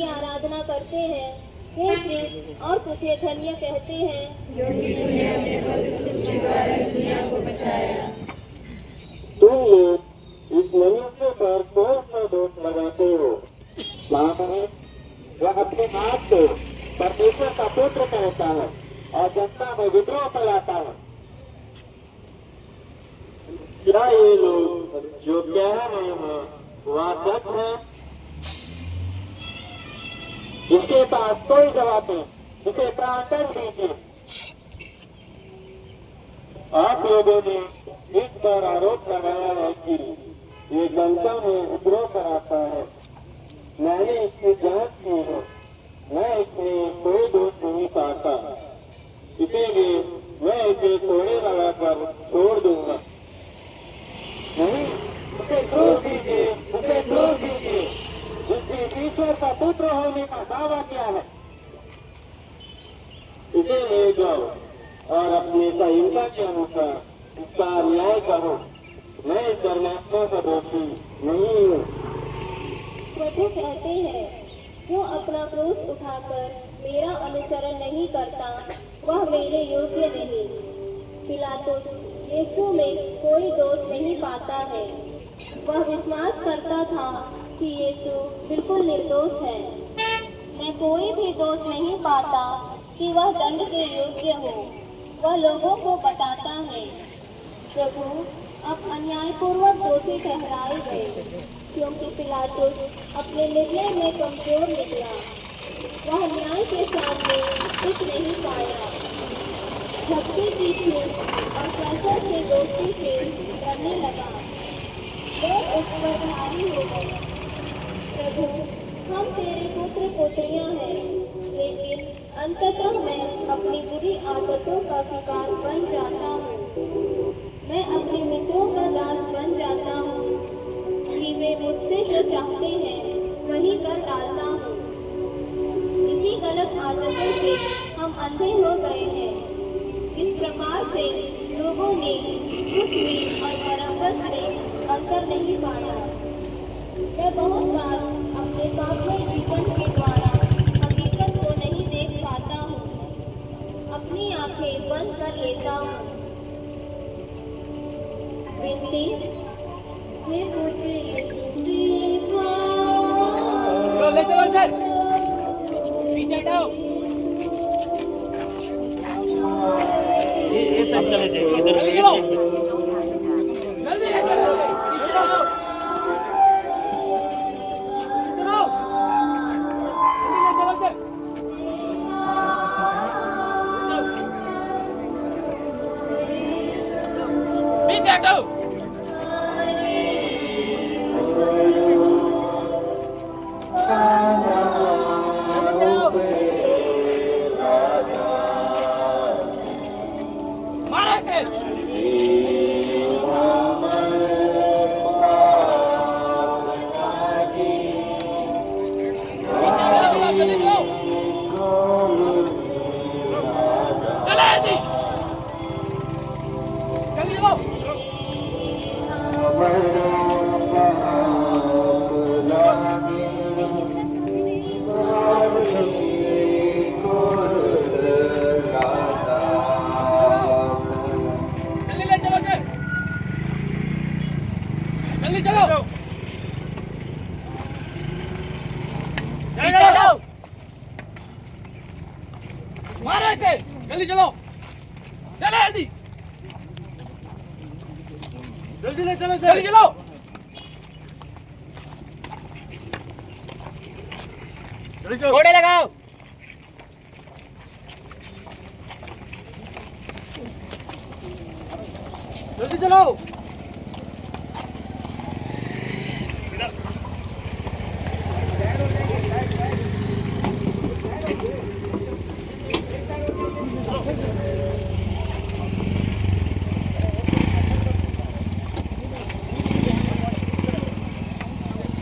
आराधना करते हैं, हे श्री, और तुझे धन्य कहते हैं जो कि तूने अपने पवित्र सृष्टि द्वारा इस दुनिया को बचाया। तुम लोग इस मनुष्य पर कौन सा दोष लगाते हो? वह अपने आप को परमेश्वर का पुत्र कहता है और जनता में विद्रोह फैलाता है। क्या ये लोग जो कह रहे हैं वह सच है? इसके पास कोई जवाब नहीं, इसे प्रार्थना दीजिए। आप लोगों ने इस पर आरोप लगाया है कि ये जनता में विद्रोह कराता है। मैंने इसकी जांच की है, मैं इसमें कोई दोष नहीं पाता, इसीलिए मैं इसे कोड़े लगाकर छोड़ दूंगा। नहीं, उसे क्रूस दीजिए, उसे क्रूस दीजिए, जिसने ईश्वर का पुत्र होने का दावा किया है। इसे ले जाओ और अपनी संहिता के अनुसार उसका न्याय करो। मैं इस परमात्मा का दोषी नहीं हूँ। प्रभु कहते हैं, जो अपना क्रूस उठाकर मेरा अनुसरण नहीं करता वह मेरे योग्य नहीं। पिलातुस यीशु में कोई दोष नहीं पाता है। वह विश्वास करता था कि यीशु बिल्कुल निर्दोष है। मैं कोई भी दोष नहीं पाता कि वह दंड के योग्य हो। वह लोगों को बताता है। प्रभु अब अन्यायपूर्वक दोषी ठहराए गए, क्योंकि पिलातुस अपने निर्णय में कमजोर निकला। वह न्याय के सामने कुछ नहीं पाया। भक्ति की छूट और कैसर के दोषी से डरने लगा। वह उस पर भारी हो गया। प्रभु, हम तेरे पुत्र पुत्रियां हैं, लेकिन अंततः मैं अपनी बुरी आदतों का शिकार बन जाता हूँ। मैं अपने मित्रों का दास बन जाता हूँ कि वे मुझसे जो चाहते हैं वही कर डालता हूँ। इसी गलत आदतों से हम अंधे हो गए हैं। इस प्रकार से लोगों ने कुछ भी और बराबर से अंतर नहीं पाया। मैं बहुत बार अपने पापमय जीवन के द्वारा हकीकत को नहीं देख पाता हूँ। अपनी आंखें बंद कर लेता हूँ। विनती, हे पूज्य यीशु, ले चलो सर, पीछे हटाओ। ये सब चले जाइए इधर। जल्दी चलो, जल्दी ले चलो, पीछे हटाओ। चलो, जल्दी ले चलो सर। पीछे हटाओ। मारो इसे। मारो इसे, जल्दी चलो, चलो जल्दी, जल्दी ले चलो, जल्दी चलो। घोड़े लगाओ। जल्दी चलो।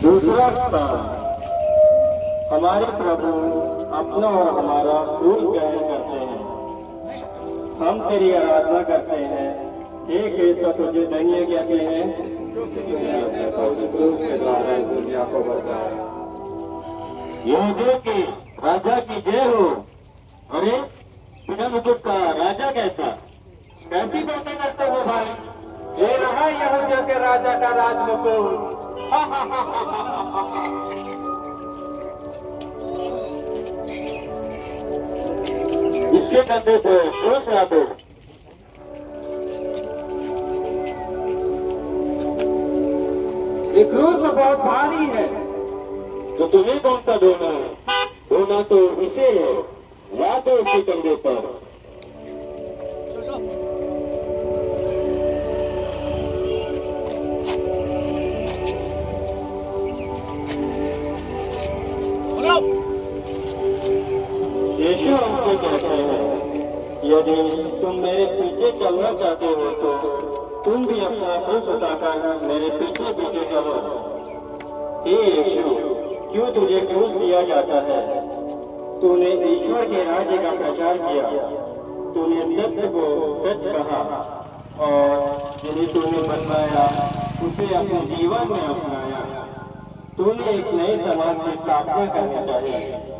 दूसरा स्थान, हमारे प्रभु अपना और हमारा क्रूस ग्रहण करते हैं। हम तेरी आराधना करते हैं। हे कृष्ण, तुझे धन्य कहते हैं, तूने अपने पवित्र क्रूस के द्वारा इस दुनिया को बचाया। यहूदियों के राजा की जय हो। अरे बिना मुकुट का राजा कैसा? कैसी बातें करते हो भाई? ये रहा यहूदियों के राजा का राजमुकुट। हा, हा, हा, हा, हा, हा, हा। इसके कंधे पे क्रूस लादो। ये क्रूस तो बहुत भारी है। तो तुम्हें कौन सा ढोना है? ढोना तो इसे है। लादो उसके कंधे पर। यीशु हमसे कहते हैं, यदि तुम मेरे पीछे चलना चाहते हो तो तुम भी अपना क्रूस उठाकर मेरे पीछे पीछे चलो। हे यीशु, क्यों तुझे क्रूस दिया जाता है? तूने ईश्वर के राज्य का प्रचार किया, तूने सत्य को सच कहा और जिन्हें तूने बनवाया उसे अपने जीवन में अपनाया। तूने एक नए समाज की स्थापना करनी चाहिए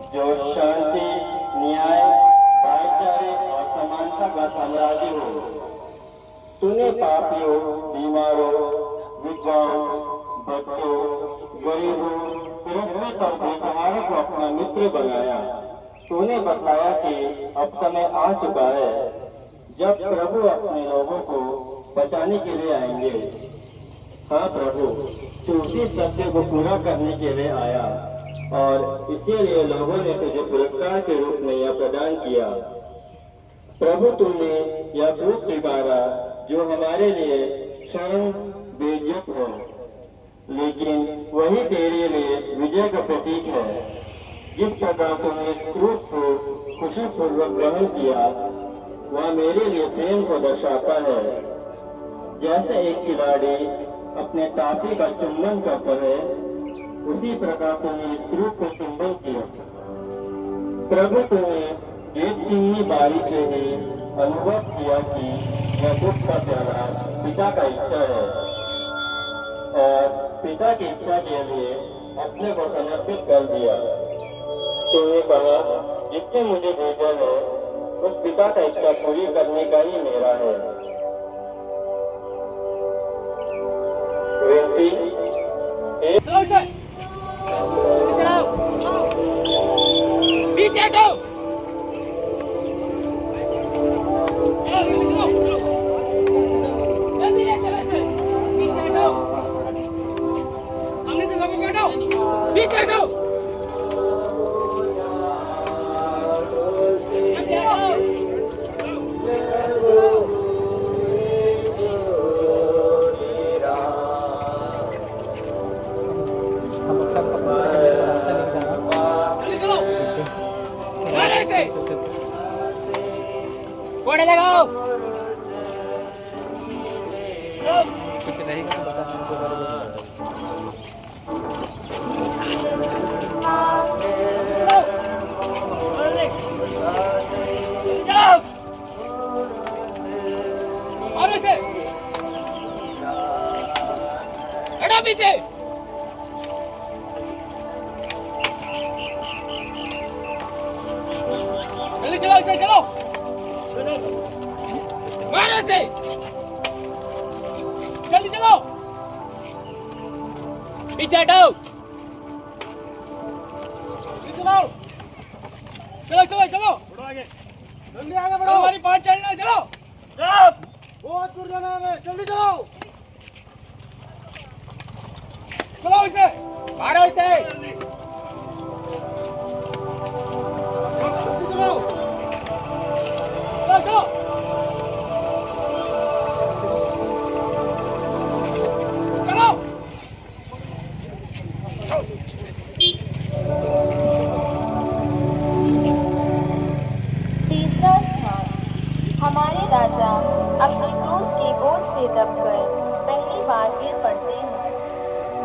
जो शांति, न्याय, भाईचारे और समानता का साम्राज्य हो। तूने पापियों, बीमारों, विधवाओं, बच्चों, गरीबों, तिरस्कृत और बेसहारों को अपना मित्र बनाया। तूने बताया कि अब समय आ चुका है जब प्रभु अपने लोगों को बचाने के लिए आएंगे। हाँ प्रभु, तू उसी सत्य को पूरा करने के लिए आया और इसीलिए लोगों ने तुझे पुरस्कार के रूप में यह प्रदान किया। प्रभु, तुमने यह क्रूस स्वीकारा जो हमारे लिए क्षण बेइज्जत हो, लेकिन वही तेरे लिए विजय का प्रतीक है। जिस प्रकार तुमने इस क्रूस को खुशीपूर्वक ग्रहण किया, वह मेरे लिए प्रेम को दर्शाता है। जैसे एक खिलाड़ी अपने टाफी का चुंबन करता है, उसी प्रकार तुमने इस क्रूस को चुंबन किया। प्रभु, तुमने गेतसेमनी बारी से ही अनुभव किया कि यह दुख का प्याला पिता का इच्छा है और पिता की इच्छा के लिए अपने को समर्पित कर दिया। तुमने कहा, जिसने मुझे भेजा है उस पिता का इच्छा पूरी करने का ही मेरा है। पीछे हटो। जल्दी ले चलो इसे। पीछे हटो। सामने से लोगों को हटाओ। पीछे हटो। पीछे हटो। कोड़े लगाओ। कुछ नहीं और ऐसे हटो पीछे। जल्दी चलो, इसे चलो। मारो से। जल्दी चलो। पीछे हटाओ। चलो चलो चलो चलो। जल्दी आगे बढ़ो। हमारी पाँच चलना, चलो। बहुत दूर जाना है हमें, जल्दी चलो। चलो इसे मारो इसे। जल्दी चलो। चलो चलो। चलो। तीसरा स्थान। हमारे राजा अपने क्रूस के बोझ से दबकर पहली बार गिर पड़ते हैं।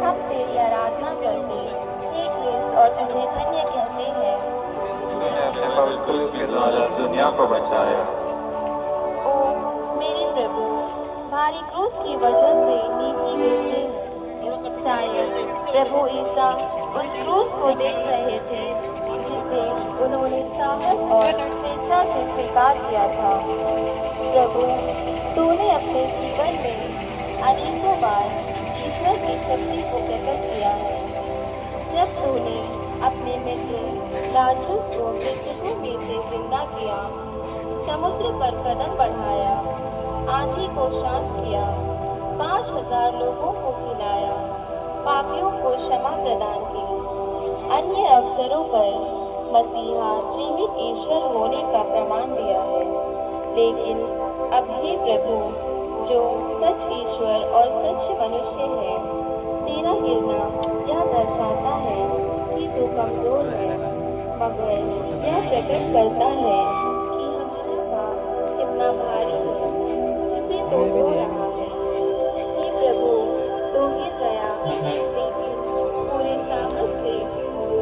हम तेरी आराधना करते, हे क्रिस्त, और तुझे धन्य कहते हैं। तूने अपने पवित्र क्रूस के द्वारा दुनिया को बचाया। ओ मेरे प्रभु, भारी क्रूस की वजह से नीचे गिरते हैं। शायद प्रभु ईसा उस क्रूस को देख रहे थे जिसे उन्होंने साहस और स्वेच्छा से स्वीकार किया था। प्रभु, तूने अपने जीवन में अनेकों बार ईश्वर की शक्ति को प्रकट किया है। जब तूने अपने मित्र लाजरस को मृतकों में से जिंदा किया, समुद्र पर कदम बढ़ाया, आंधी को शांत किया, 5,000 लोगों को खिलाया, पापियों को क्षमा प्रदान की, अन्य अवसरों पर मसीहा जीवित ईश्वर होने का प्रमाण दिया है। लेकिन अब हे प्रभु, जो सच ईश्वर और सच मनुष्य है, तेरा गिरना यह दर्शाता है कि तू कमजोर है, मगर यह प्रकट करता है कि हमारा पाप कितना भारी है जिसे तू ढो रहा है। हे प्रभु, तू गिर गया, लेकिन पूरे साहस से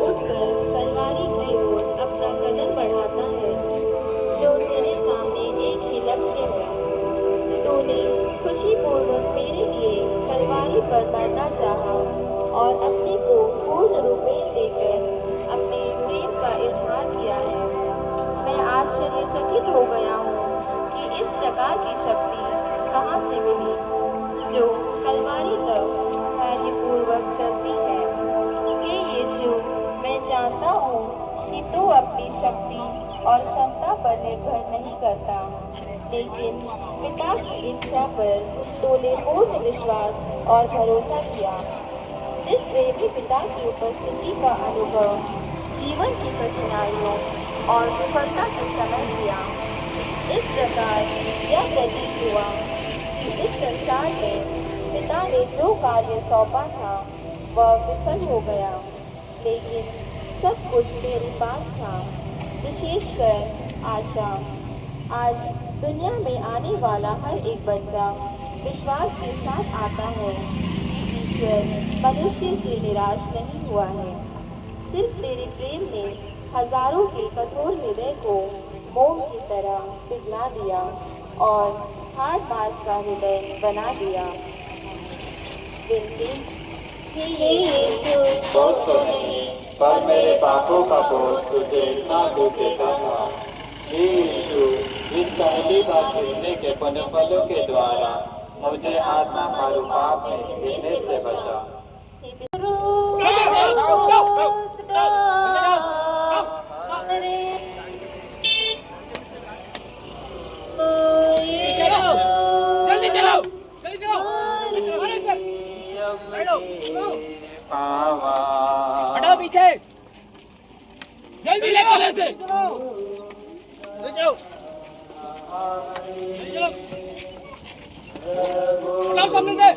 उठकर कलवारी की ओर अपना कदम बढ़ाता है, जो तेरे सामने एक ही लक्ष्य है। तूने खुशीपूर्वक मेरे लिए कलवारी पर मरना चाहा और अपने को पूर्ण रूपेण देकर अपने प्रेम का इजहार किया है। मैं आश्चर्यचकित हो गया हूँ कि इस प्रकार की शक्ति कहाँ से मिली, जो कलवारी तक धैर्यपूर्वक चलती है। हे यीशु, मैं जानता हूँ कि तू अपनी शक्ति और क्षमता पर निर्भर नहीं करता, लेकिन पिता की इच्छा पर तूने पूर्ण विश्वास और भरोसा किया। इस प्रेमी पिता की उपस्थिति का अनुभव जीवन की कठिनाइयों और विफलता के समय किया। इस प्रकार यह प्रतीत हुआ कि इस संसार में पिता ने जो कार्य सौंपा था वह विफल हो गया, लेकिन सब कुछ तेरे पास था, विशेषकर आशा। आज दुनिया में आने वाला हर एक बच्चा विश्वास के साथ आता है कि ईश्वर मनुष्य से निराश नहीं हुआ है। सिर्फ तेरे प्रेम ने हजारों के कठोर हृदय को मोम की तरह पिघला दिया और हार्ड मांस का हृदय बना दिया। विनती, हे यीशु, बोझ तो नहीं, पर मेरे पापों का बोझ तुझे इतना दुख देता था। हे यीशु, इस पहली बार गिरने के पुण्यफलों के द्वारा मुझे आत्मा मारू पाप में गिरने से बचा। जल्दी चलो, जल्दी चलो, हटाओ पीछे, जल्दी ले चलो इसे, हटाओ सामने से,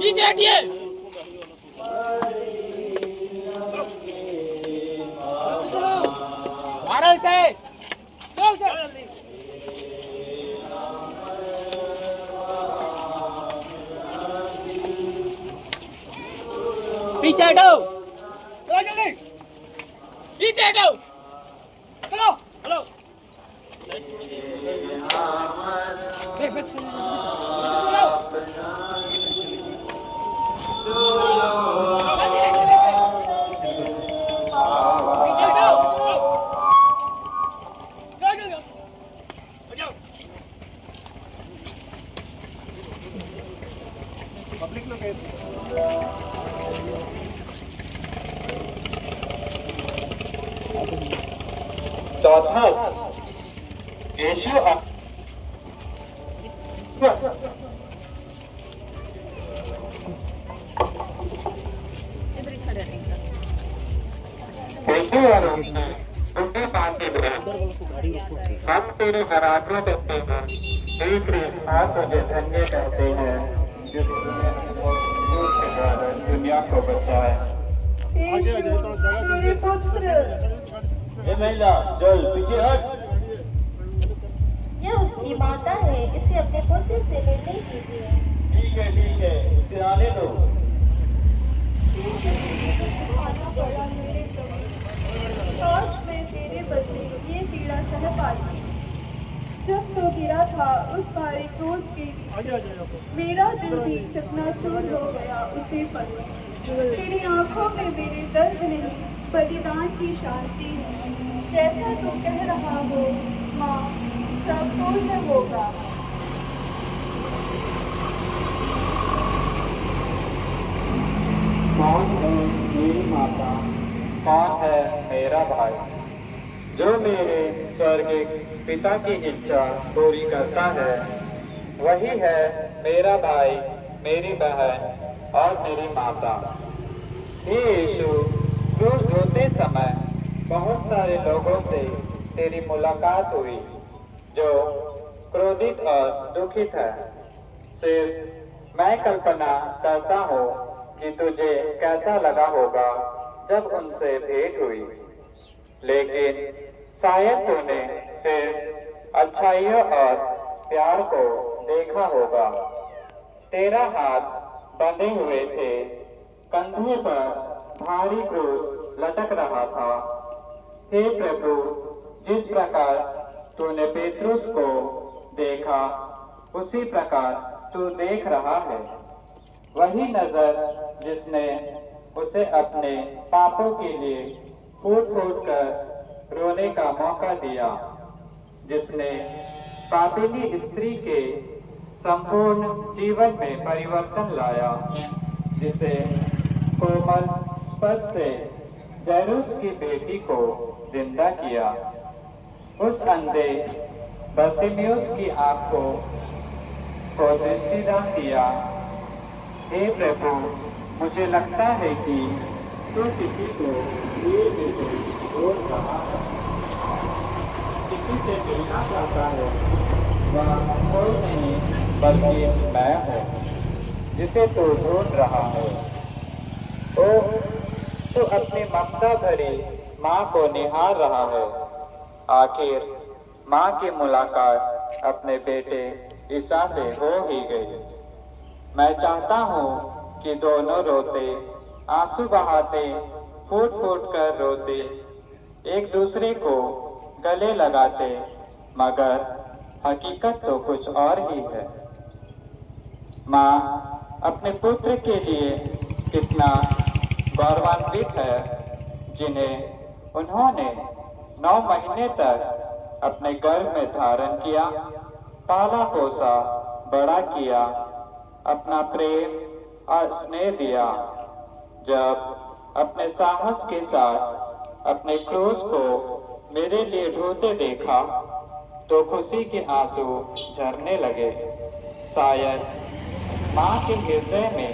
पीछे हटिए। मारो इसे, चलो इसे। पीछे हटो, चलो जल्दी, पीछे हटो, चलो, चलो। चौथा, यीशु हम तेरे बराबर करते हैं, तुझे धन्य कहते हैं जो दुनिया को बचाए। महिला जल पीछे हट। यह उसकी माता है, इसे अपने पुत्र से मिलने कीजिए। ठीक है, इसे आने दो। काश मैं तेरे बदले ये पीड़ा सह पाती। जब तो गिरा था रहा उस भारी क्रूस के मेरा दिल भी चकनाचूर हो गया उसी पल में। तेरी आंखों में मेरे दर्द नहीं बलिदान की शांति है। जैसा तू कह रहा हो माँ सब पूर्ण होगा। कौन है मेरी माता, कौन है मेरा भाई, जो मेरे स्वर्गीय पिता की इच्छा पूरी करता है, वही है मेरा भाई, मेरी बहन और मेरी माता। हे यीशु, क्रूस ढोते समय बहुत सारे लोगों से तेरी मुलाकात हुई जो क्रोधित और दुखित है। सिर्फ मैं कल्पना करता हूँ कि तुझे कैसा लगा होगा जब उनसे भेंट हुई, लेकिन शायद तूने सिर्फ अच्छाइयों और प्यार को देखा होगा। तेरा हाथ बंधे हुए थे, कंधे पर भारी क्रूस लटक रहा था। हे प्रभु, जिस प्रकार तूने पेत्रुस को देखा उसी प्रकार तू देख रहा है। वही नजर जिसने उसे अपने पापों के लिए फूट फूट कर रोने का मौका दिया, जिसने पापिनी स्त्री के संपूर्ण जीवन में परिवर्तन लाया, जिसे कोमल स्पर्श से जैरूस की बेटी को जिंदा किया, उस अंधे बर्तिमेउस की आंखों को दृष्टिदान दिया। हे प्रभु, मुझे लगता है कि तू किसी को दूर से रोक रहा है, किसी से मिलना चाहता है। वह कोई नहीं बल्कि मैं हूँ जिसे तू ढूंढ रहा है। ओह, तू अपनी ममता भरी माँ को निहार रहा है। आखिर माँ की मुलाकात अपने बेटे ईसा से हो ही गई। मैं चाहता हूँ कि दोनों रोते, आंसू बहाते, फूट फूट कर रोते, एक दूसरे को गले लगाते, मगर हकीकत तो कुछ और ही है। माँ अपने पुत्र के लिए कितना गौरवान्वित है, जिन्हें उन्होंने 9 महीने तक अपने गर्भ में धारण किया, पाला पोसा, बड़ा किया, अपना प्रेम और स्नेह दिया। जब अपने साहस के साथ अपने क्रूस को मेरे लिए ढोते देखा तो खुशी के आंसू झरने लगे। शायद माँ के हृदय में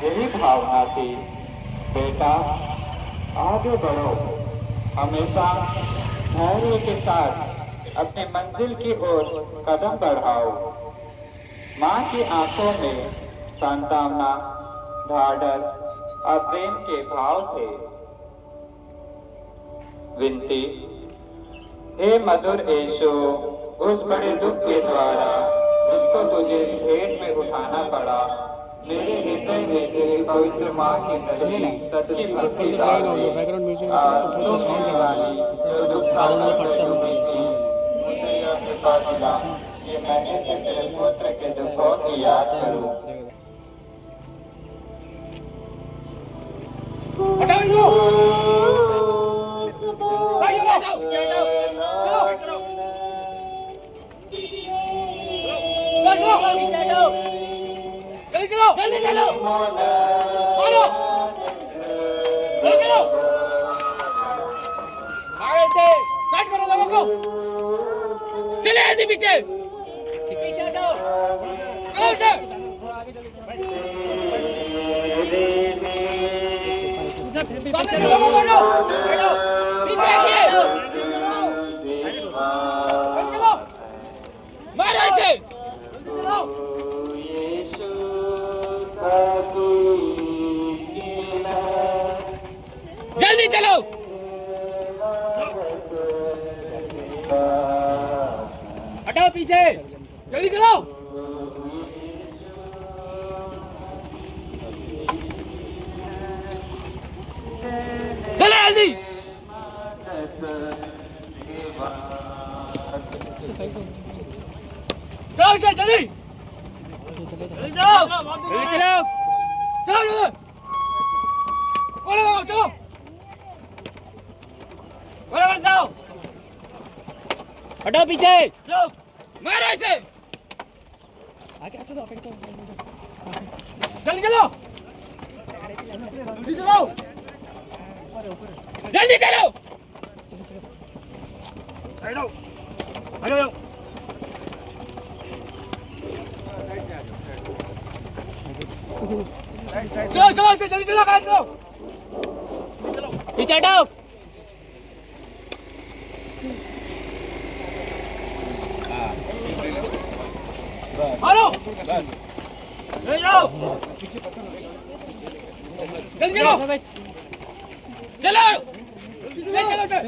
यही भावना थी, बेटा आगे बढ़ो, हमेशा धैर्य के साथ अपनी मंजिल की ओर कदम बढ़ाओ। माँ की आंखों में सांत्वना, ढाढ़स और प्रेम के भाव थे। विनती, हे मधुर यीशु, उस बड़े दुख के द्वारा जिसको तुझे भेंट में उठाना पड़ा, मेरे हृदय में तेरी पवित्र माँ की नजरी सच्ची भक्ति डाल दे। कि मैंने तेरे पुत्र के दुखों की याद करूं। चले ऐसे पीछे पीछे हटो, चलो से सामने से लोगों को हटो, पीछे हटिए, चलो मारो ऐसे, जल्दी चलो, हटाओ पीछे, जल्दी चलो। चलो जल्दी। से जल्दी जल्दी जाओ जल्दी चलो चलो चलो लगाओ चलो बराबर जाओ हटो पीछे जाओ मारो इसे जल्दी चलो जल्दी चलो जल्दी चलो हेलो हेलो चलो चलो इसे जल्दी चलो गाइस चलो पीछे हटो मारो ले जाओ जल्दी चलो चलो ले चलो सर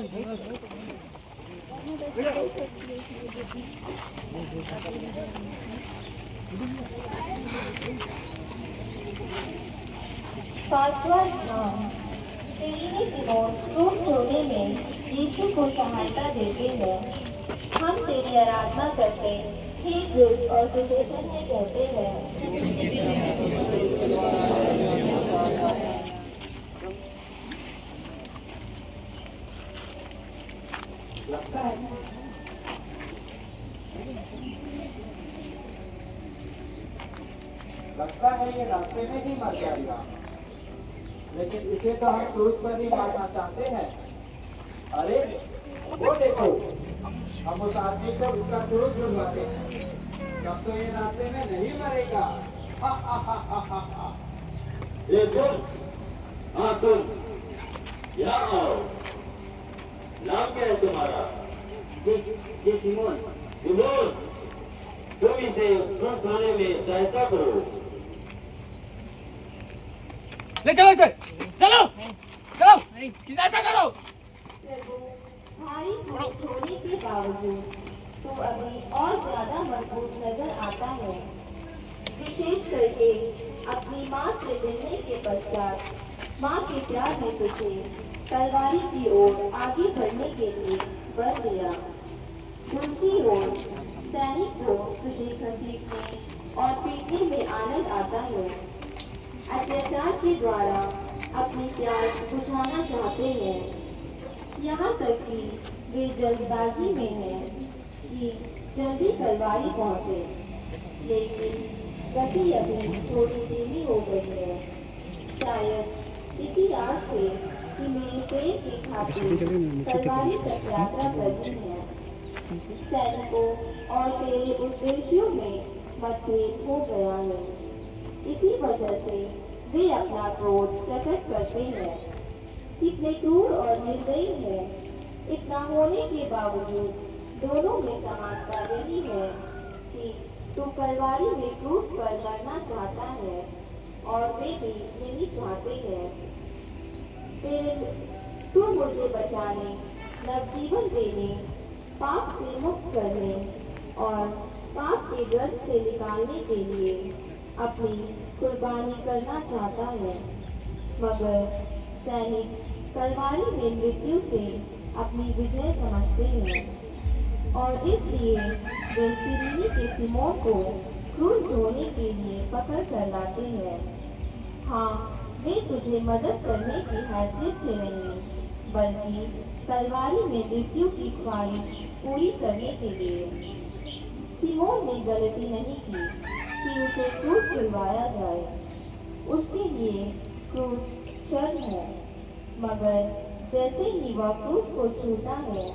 पांचवा स्थान सेलिनी सिमोन क्रूस होने में यीशु को सहायता देते हैं। हम तेरी आराधना करते हे क्रूस और तुझे धन्य कहते हैं। लगता है ये रास्ते में ही मर जाएगा, लेकिन इसे तो हम क्रूस पर ही मारना चाहते हैं। अरे वो देखो, हम उस आदमी को उसका क्रूस ढूंढवाते हैं, तब तो ये रास्ते में नहीं मरेगा। ये तुम, हाँ तुम, यहाँ आओ। नाम क्या है तुम्हारा? ये सिमोन। सिमोन, तुम इसे क्रूस ढूंढने में सहायता करो। ले चलो इसे चलो चलो सहायता करो प्रभु, भारी क्रूस होने के बावजूद तू अभी और ज्यादा मजबूत नजर आता है। विशेष करके अपनी माँ से मिलने के पश्चात माँ के प्यार ने तुझे तलवारी की ओर आगे बढ़ने के लिए बल दिया। दूसरी ओर सैनिक को तुझे घसीटने और पीटने में आनंद आता है। अत्याचार के द्वारा अपनी प्यास बुझाना चाहते हैं, यहाँ तक कि वे जल्दबाजी में हैं कि जल्दी तलवारी पहुँचे, लेकिन गति अभी थोड़ी धीमी हो गई है। शायद इसी आस से कि मेरे प्रेम की खातिर तलवारी तक यात्रा करनी है। सैनिकों और तेरे उद्देश्यों में मतभेद हो गया है। इसी वजह से वे अपना क्रोध प्रकट करते हैं। कितने क्रूर और निर्दयी है। इतना होने के बावजूद दोनों में समानता यही है कि तू तलवारी में क्रूस पर मरना चाहता है और वे भी यही चाहते हैं। तू मुझे बचाने, नवजीवन देने, पाप से मुक्त करने और पाप के गर्भ से निकालने के लिए अपनी कुर्बानी करना चाहता है। मगर सैनिक तलवारी में मृत्यु से अपनी विजय समझते हैं और इसलिए वे सिरिनी के सिमोन को क्रूस ढोने के लिए पकड़ कर लाते हैं। हाँ, वे तुझे मदद करने की हैसियत से नहीं, बल्कि तलवारी में मृत्यु की ख्वाहिश पूरी करने के लिए। सिमोन ने गलती नहीं की कि उसे क्रूस दिलवाया जाए। उसके लिए क्रूस शर्म है, मगर जैसे ही वह क्रूस को छूता है,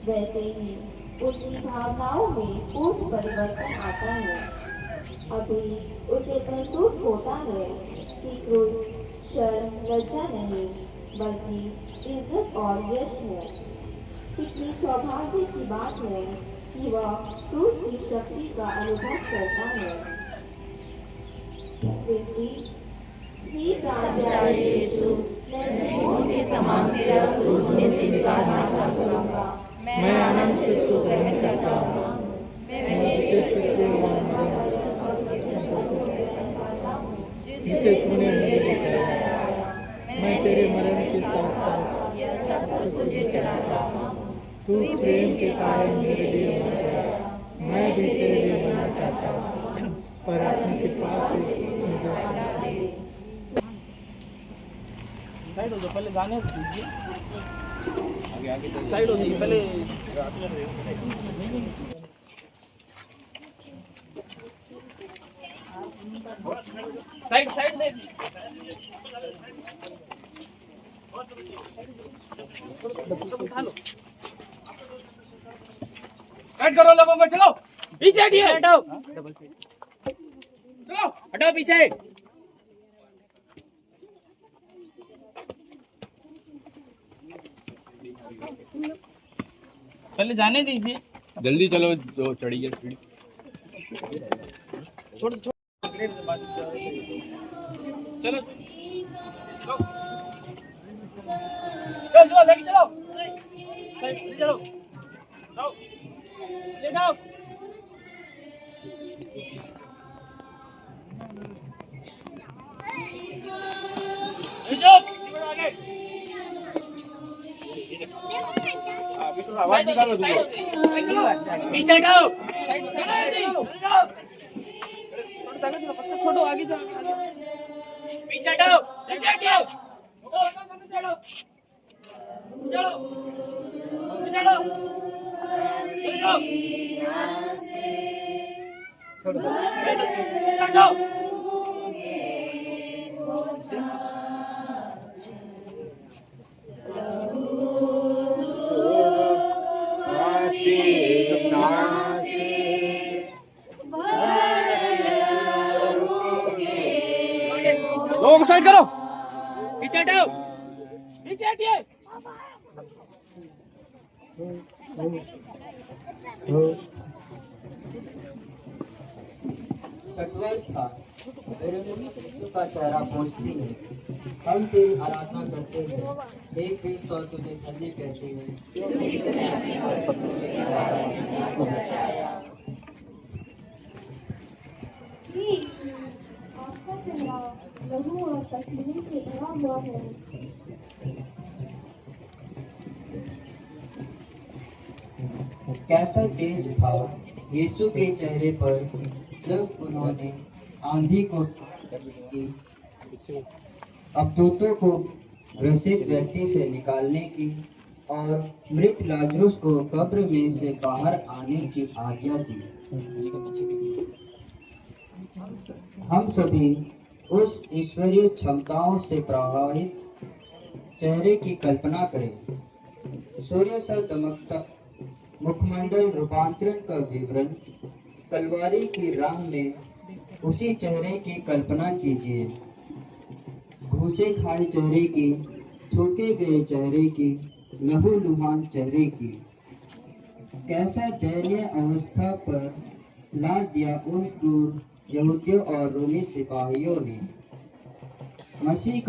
वैसे ही उसकी भावनाओं में पूर्ण परिवर्तन आता है। अभी उसे महसूस होता है कि क्रूस शर्म, लज्जा नहीं, बल्कि इज्जत और यश है। कितनी सौभाग्य की बात है कि वह क्रूस की शक्ति का अनुभव करता है। हे राजा यीशु, मैं सिमोन के समान तेरा क्रूस निश्चित स्वीकार करूंगा। मैं आनंद से इसको ग्रहण करता हूँ। जिसे तूने मुझे दिखाया, मैं तेरे मरण के साथ साथ तुझे चढ़ाता हूँ। तू प्रेम के कारण मेरे लिए मर गया, मैं भी तेरे लिए मरना चाहता हूँ, पर अपनी कृपा से मुझे साइड हो जाओ, पहले गाने दीजिए। साइड हो जाइए पहले। साइड साइड दे। उठा लो। कट करो लोगों को, चलो पीछे हटिए। हटाओ, चलो हटाओ पीछे। पहले जाने दीजिए, जल्दी चलो, जो चढ़ी है सीढ़ी। छोड़ छोड़। चलो चलो चलो लेके चलो, साइड ले चलो, आओ ले जाओ। ले जाओ आगे। आवाज निकालो तुम लोग। पीछे हटाओ, साइड छोड़ो, आगे जाओ। पीछे हटाओ, पीछे हटाओ, चलो चलो चलो चलो। लोगों को साइड करो, पीछे हटाओ, पीछे हटिए। छठवां स्थान यीशु का चेहरा पहुँचती है। हम तेरी आराधना करते हैं, हे क्रिस्त, और तुझे धन्य कहते हैं। आपका चेहरा लहू और पसीने से भरा हुआ है। कैसा तेज था यीशु के चेहरे पर जब उन्होंने आंधी को की, अबदूतों को ग्रसित व्यक्ति से निकालने की और मृत लाजरुस को कब्र में से बाहर आने की आज्ञा दी। हम सभी उस ईश्वरीय क्षमताओं से प्रभावित चेहरे की कल्पना करें। सूर्य सा दमकता मुखमंडल रूपांतरण का विवरण, कलवारी की राह में उसी चेहरे की कल्पना कीजिए। घूसे खाए चेहरे की, थूके गए चेहरे की, लहूलुहान चेहरे की। कैसा दयनीय अवस्था पर ला दिया उन क्रूर यहूदियों और रोमी सिपाहियों ने। मसीह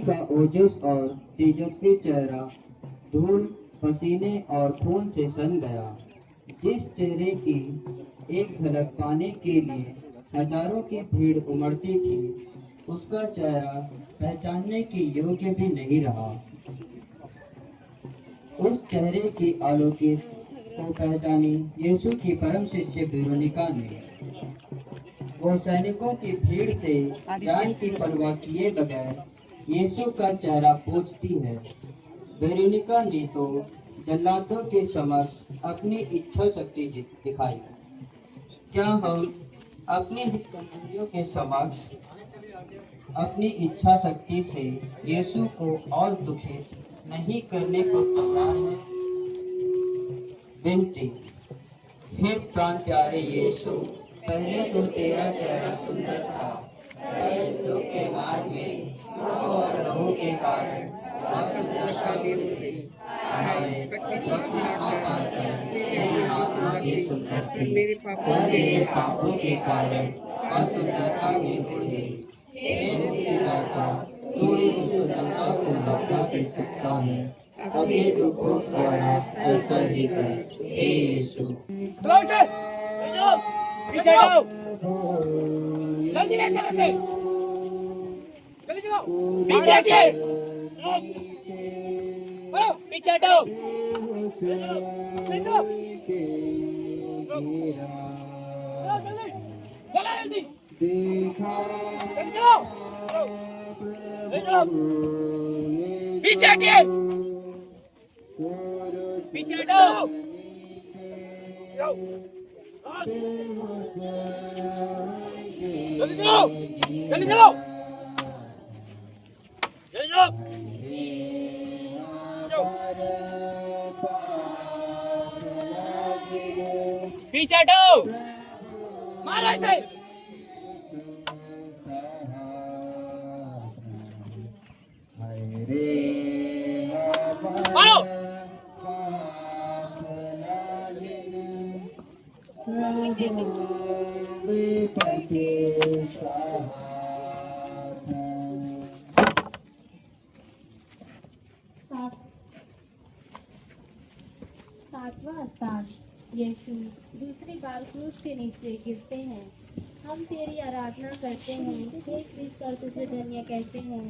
का ओजस और तेजस्वी चेहरा धूल, पसीने और खून से सन गया। जिस चेहरे की एक झलक पाने के लिए हजारों की भीड़ उमड़ती थी, उसका चेहरा पहचानने के योग्य भी नहीं रहा। उस चेहरे की आलोकित को पहचानी यीशु की परम शिष्य वेरोनिका ने। वो सैनिकों की भीड़ से जान की परवाह किए बगैर यीशु का चेहरा पूछती है। वेरोनिका ने तो जल्लादों के समक्ष अपनी इच्छा शक्ति दिखाई। क्या हम अपनी कमजोरियों के समक्ष अपनी इच्छा शक्ति से यीशु को और दुखित नहीं करने को तैयार हैं? विनती। हे प्राण प्यारे यीशु, पहले तो तेरा चेहरा सुंदर था, पर इस दुख के मार्ग में और लहू के कारण असुंदरता बढ़ गई। मेरी आत्मा भी सुंदर थी, मेरे पापों के कारण असुंदरता भी बढ़ गई। हे मुक्तिदाता, तू इस सुंदरता को लौटा दे सकता है। अपने दुखों द्वारा ऐसा ही कर, हे यीशु। पीछे हटाओ, जल्दी ले चलो से, जल्दी चलो, पीछे हटिए, बोलो पीछे हटो चला जल्दी देखा जल्दी चलो पीछे हटिए पीछे हटो जल्दी चलो जल्दी चलो जल्दी चलो पीछे हटो मारो ऐसे मारो सातवां स्थान यीशु दूसरी बार क्रूस के नीचे गिरते हैं। हम तेरी आराधना करते हैं, हे क्रिस्त और तुझे धन्य कहते हैं।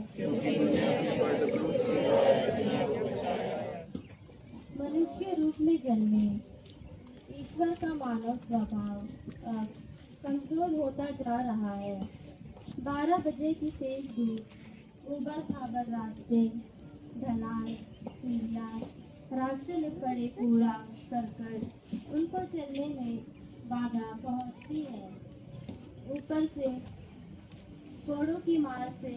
मनुष्य रूप में जन्मे ईश्वर का मानव स्वभाव कमजोर होता जा रहा है। 12 बजे की तेज धूप, उबड़ खाबड़ रास्ते, ढलान, सीढ़ियाँ, रास्ते में पड़े कूड़ा करकट उनको चलने में बाधा पहुंचती है। ऊपर से कोड़ों की मार से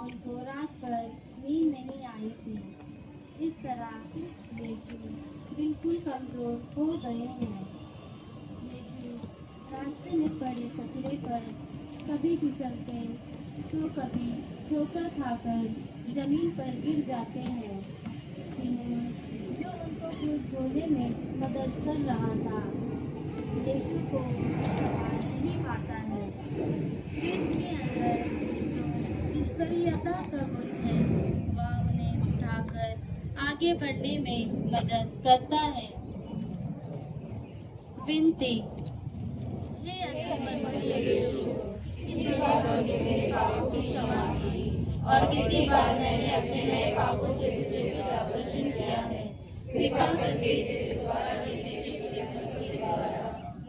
उनको रात भर नींद नहीं आई थी। इस तरह यीशु बिल्कुल कमजोर हो गए हैं। यीशु रास्ते में पड़े कचरे पर कभी फिसलते तो कभी ठोकर खाकर जमीन पर गिर जाते हैं। सिमोन जो उनको क्रूस ढोने में मदद कर रहा था, यीशु को आवाज नहीं पाता है। क्रिस्त के अंदर जो ईश्वरीयता का गुण है, वह उन्हें उठाकर आगे बढ़ने में मदद करता है। विनती, हे अतिमधुर यीशु, कितनी बार मैंने मेरे पापों की क्षमा की और कितनी बार मैंने अपने नए पापों से तुझे परावर्तन किया है। कृपा करके तुझे दोबारा लेने के लिए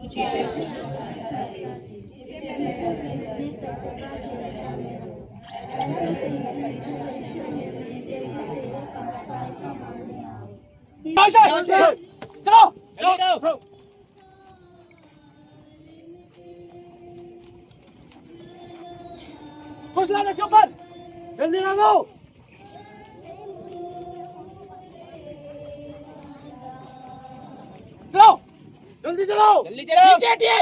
मुझे ऐसे चलो चलो कुछ लाने से ऊपर जल्दी लगो चलो जल्दी चलो जल्दी चलो पीछे हटिए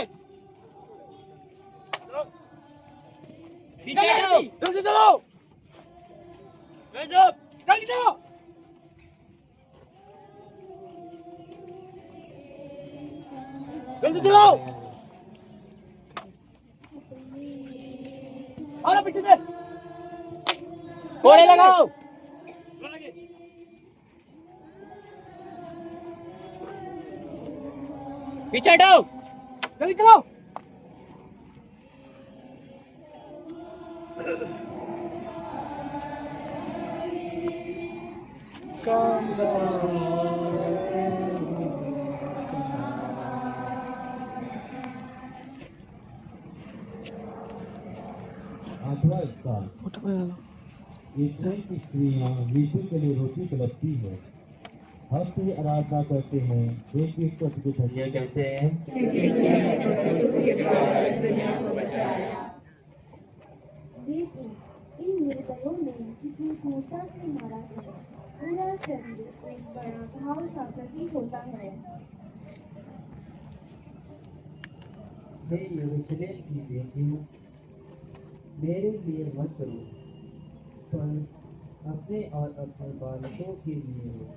पीछे हटो जल्दी चलो जल्दी चलो जल्दी चलो और पीछे से कोड़े लगाओ पीछे हटो जल्दी चलो आठवां स्थान ईसाई की स्त्रियां यीशु के लिए रोटी तड़पती है। हम भी आराधना करते हैं, एक एक को तुझे धन्य कहते हैं। देखो, इन निर्दयों ने कितनी क्रूरता से मारा है। पूरा शरीर एक बड़ा घाव सा प्रतीत होता है। हे यरूशलेम की बेटियों, मेरे लिए मत रो, पर अपने और अपने बालकों के लिए रो,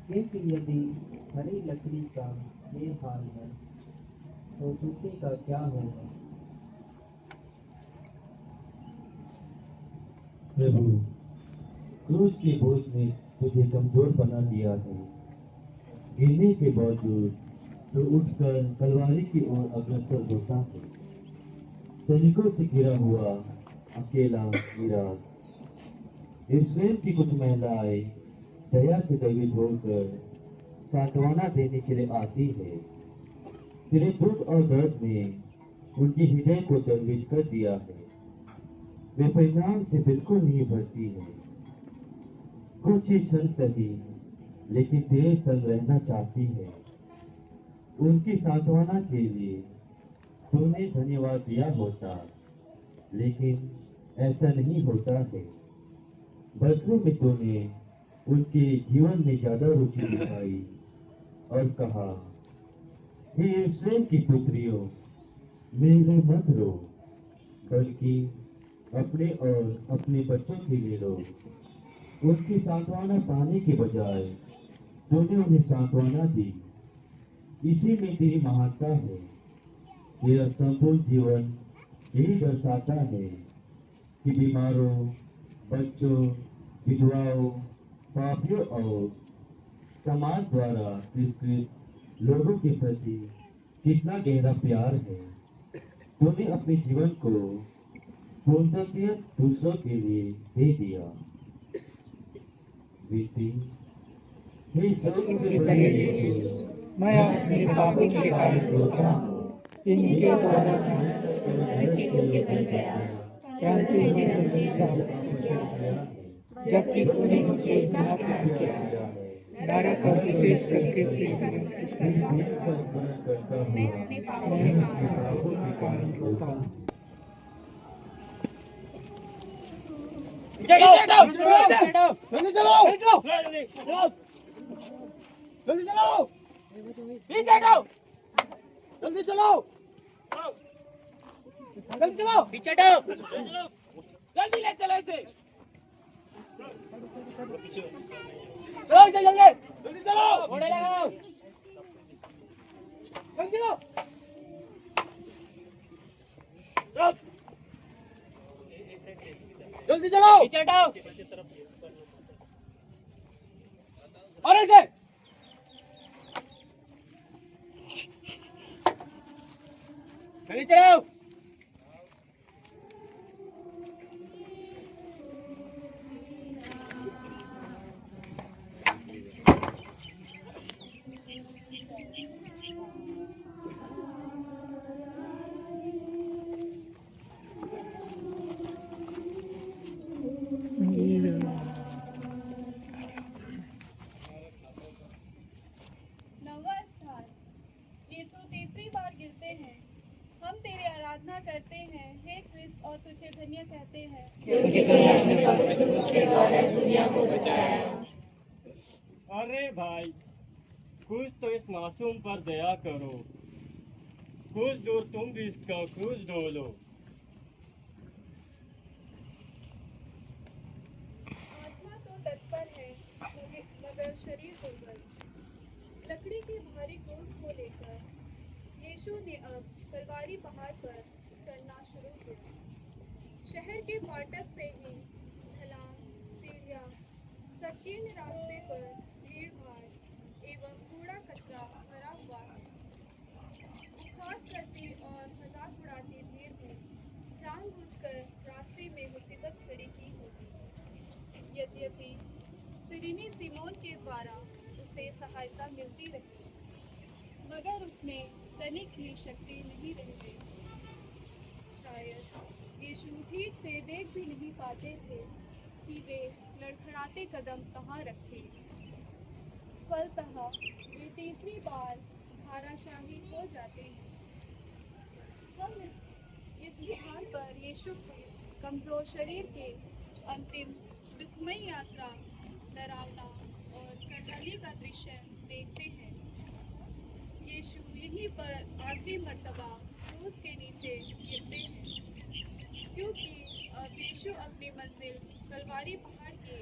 क्योंकि यदि हरी लकड़ी का ये हाल है तो सूखे का क्या होगा। प्रभु, क्रूस के बोझ ने तुझे कमजोर बना दिया है। गिरने के बावजूद तो उठकर तलवारी की ओर अग्रसर होता है। सैनिकों से घिरा हुआ अकेला निराश। यरूशलेम की कुछ महिलाएं दया से द्रवित होकर सांत्वना देने के लिए आती है। तेरे दुख और दर्द ने उनके हृदय को द्रवित कर दिया है। वे परिणाम से बिल्कुल नहीं भरती है। कुछ ही क्षण सही, लेकिन तेरे संग रहना चाहती है। उनकी सांत्वना के लिए तूने धन्यवाद दिया होता, लेकिन ऐसा नहीं होता है। बदले में तूने उनके जीवन में ज्यादा रुचि दिखाई और कहा, हे यरूशलेम की पुत्रियों, मेरे मत रो, बल्कि अपने और अपने बच्चों के लिए रो। उनकी सांत्वना पाने के बजाय तूने उन्हें सांत्वना दी। इसी में तेरी महानता है। तेरा संपूर्ण जीवन यही दर्शाता है कि बीमारों, बच्चों, विधवाओं, पापियों और समाज द्वारा तिरस्कृत लोगों के प्रति कितना गहरा प्यार है। तूने अपने जीवन को पूर्णतः दूसरों के लिए दे दिया। विनती, हे सबसे बड़े यीशु, मैं अपने पापों के कारण रोता हूँ। इनके द्वारा मैं योग्य बन गया, परंतु मैंने जबकि तूने मुझे इतना प्यार किया, नरक और विशेष करके मैं अपने पापों के कारण रोता हूँ। जल्दी चलो जल्दी चलो पीछे हटो जल्दी चलो जल्दी चलो पीछे हटो जल्दी ले चलो इसे चलो इसे जल्दी जल्दी चलो घोड़े लगाओ जल्दी चलो जल्दी चलो पीछे हटाओ और ऐसे जल्दी चलो नौवां स्थान। यीशु तीसरी बार गिरते हैं। हम तेरी आराधना करते हैं, हे क्रिस्त, और तुझे धन्य कहते हैं, क्योंकि तूने अपने पवित्र क्रूस के द्वारा इस दुनिया को बचाया। अरे भाई, कुछ तो इस मासूम पर दया करो। कुछ दूर तुम भी इसका क्रूस ढो लो। आत्मा तो तत्पर है, मगर शरीर दुर्बल। लकड़ी के भारी क्रूस को लेकर यीशु ने अब कलवारी पहाड़ पर चढ़ना शुरू किया। शहर के फाटक से ही ढलान, सीढ़ियाँ, संकीर्ण रास्ते पर भीड़ भाड़ एवं कूड़ा कचरा भरा हुआ है। उपहास करती और मजाक उड़ाती भीड़ ने जानबूझकर रास्ते में मुसीबत खड़ी की होगी। यद्यपि सिरिनी सिमोन के द्वारा उसे सहायता मिलती रही, मगर उसमें तनिक भी शक्ति नहीं रह गई। शायद यीशु ठीक से देख भी नहीं पाते थे कि वे लड़खड़ाते कदम कहाँ रखे। फलतः वे तीसरी बार धाराशाही हो जाते हैं। हम इस स्थान पर यीशु के कमजोर शरीर के अंतिम दुखमयी यात्रा, डरावना और कठिनाई का दृश्य देखते हैं। यीशु यहीं पर आखिरी मर्तबा क्रूस के नीचे गिरते हैं, क्योंकि अब यीशु अपनी मंजिल कलवारी पहाड़ के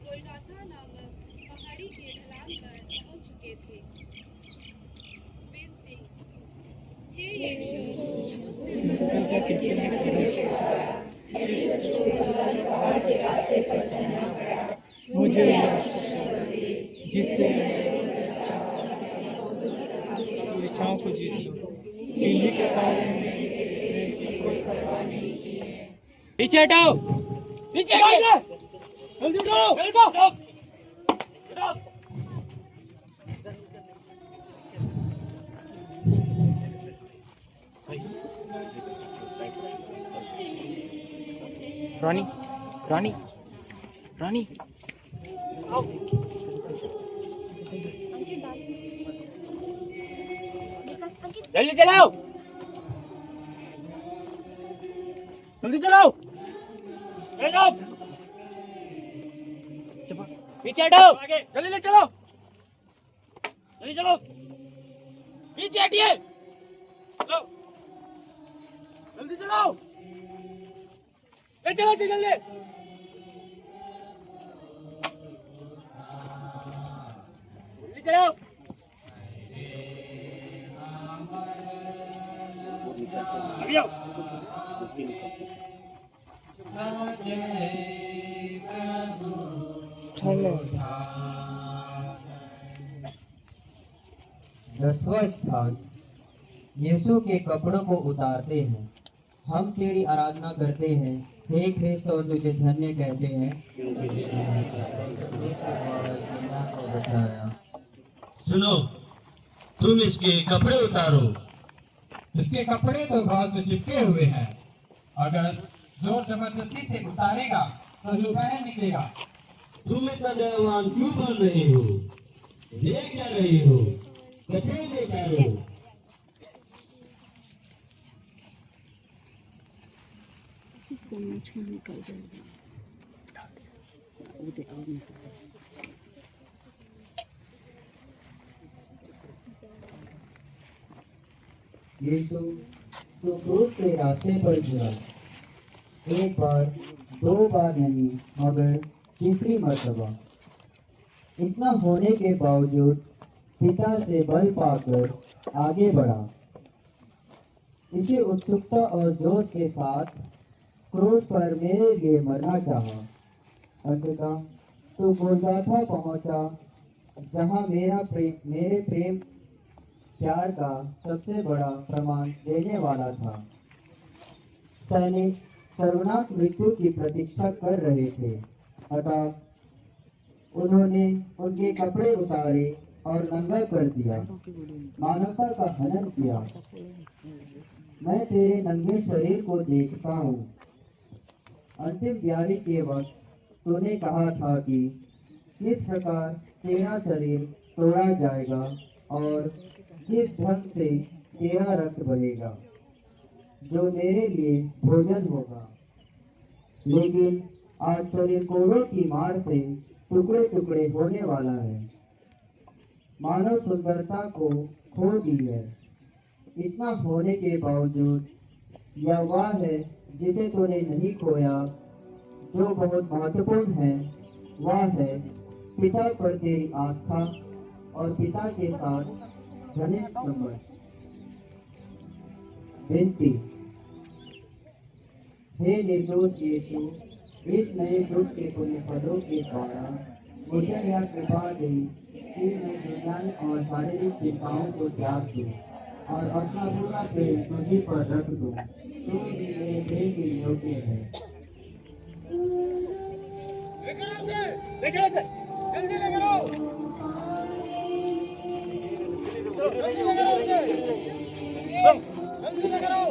गोलगाथा नामक पहाड़ी के ढलान पर पहुंच चुके थे। विनती, हे यीशु, उस निर्बलता के मुझे जिससे इच्छाओं को जीत लो। इन्हीं के कारण कोई परवाह नहीं की है। पीछे हटाओ पीछे हटाओ जल्दी उठो जल्दी रानी रानी रानी जल्दी चलाओ जल्दी चलाओ पीछे हटो जल्दी ले चलो जल्दी चलो पीछे हटिए जल्दी चलाओ ले चलो जल्दी चलाओ अभी आओ दसवां स्थान, यीशु के कपड़ों को उतारते हैं। हम तेरी आराधना करते हैं, हे ख्रिस्त, और तुझे धन्य कहते हैं। सुनो, तुम इसके कपड़े उतारो। इसके कपड़े तो घाव से चिपके हुए हैं। अगर जोर जबरदस्ती से उतारेगा तो लहू बाहर निकलेगा। तुम इतना दयावान क्यों बन रहे हो? देख क्या रहे हो? कपड़े ले उतारो। यीशु तो क्रूस के रास्ते पर गिरा, एक बार, दो बार नहीं, मगर तीसरी मर्तबा। इतना होने के बावजूद पिता से बल पाकर आगे बढ़ा। इसी उत्सुकता और जोश के साथ क्रूस पर मेरे लिए मरना चाहा। अंततः तो गोलगाथा पहुंचा, जहां मेरे प्रेम प्यार का सबसे बड़ा प्रमाण देने वाला था। सैनिक सर्वनाश मृत्यु की प्रतीक्षा कर रहे थे, अतः उन्होंने उनके कपड़े उतारे और नंगा कर दिया, मानवता का हनन किया। मैं तेरे नंगे शरीर को देखता हूँ। अंतिम ब्यारी के वक्त तूने कहा था कि किस प्रकार तेरा शरीर तोड़ा जाएगा और किस ढंग से तेरा रक्त बहेगा, जो मेरे लिए भोजन होगा। लेकिन आज शरीर कोड़ों की मार से टुकड़े टुकड़े होने वाला है। मानव सुंदरता को खो दी है। इतना होने के बावजूद यह वह है जिसे तूने नहीं खोया, जो बहुत महत्वपूर्ण है। वह है पिता पर तेरी आस्था और पिता के साथ घनिष्ठ संबंध। विनती, हे निर्दोष यीशु, इस नए युग के पुण्य पदों के द्वारा मुझे यह कृपा दे कि मैं दुनियाई और शारीरिक चिंताओं को त्याग दूं और अपना पूरा प्रेम तुझी पर रख दूं। तू ही मेरे प्रेम के योग्य है। ले चलो सर जल्दी लेकर आओ जल्दी लेकर आओ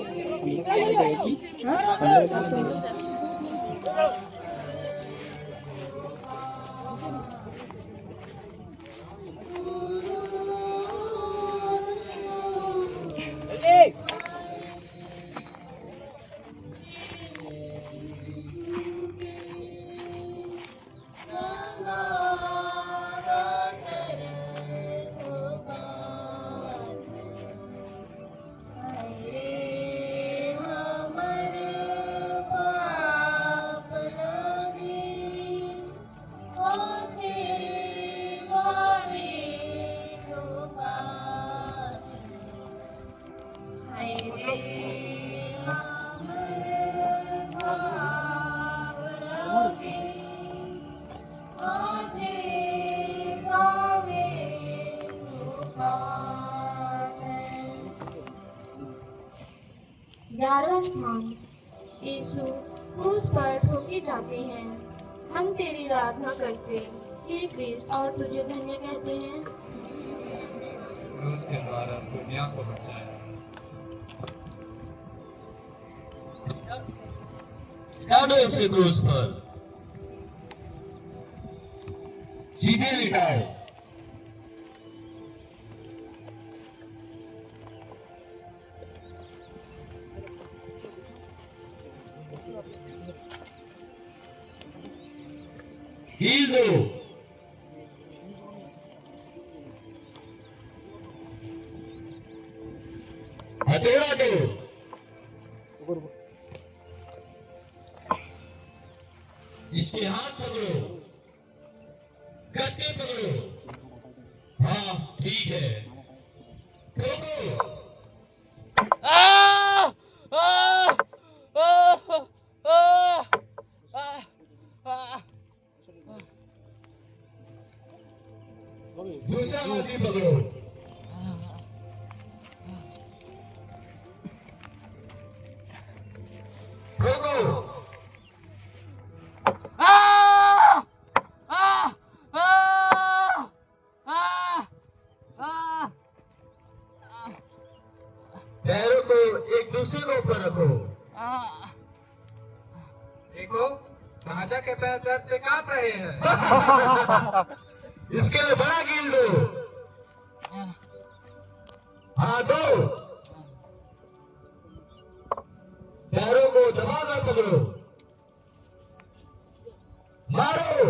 ग्यारहवां स्थान, यीशु क्रूस पर ठोके जाते हैं। हम तेरी आराधना करते, हे क्रिस्ट, और तुझे धन्य कहते हैं। क्रूस के द्वारा दुनिया को बचाया। डालो इसे क्रूस पर, सीधे लिटाओ। हील दो, हथौड़ा दो, इसके हाथ पकड़ो, कस के पकड़ो। हाँ ठीक है, ठोको। दूसरा हाथी पकड़ो, ठोको। पैरों को एक दूसरे के ऊपर रखो। देखो राजा के पैर दर्द से कांप रहे हैं। इसके लिए बड़ा कील दो। हाँ दो, पैरों को दबाकर पकड़ो, मारो।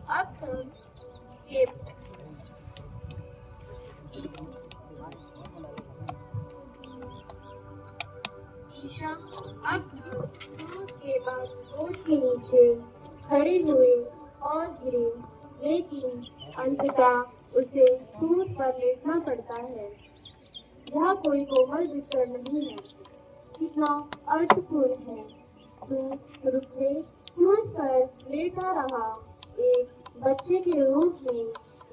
अब तुम गिफ्ट ईशा अब क्रूज के बाद बोट के नीचे खड़े हुए और गिरे, लेकिन अंततः उसे क्रूज पर लेटना पड़ता है। यह कोई कोमल बिस्तर नहीं है, कितना अर्थपूर्ण है। तू रुपये क्रूज पर लेटा रहा, एक बच्चे के रूप में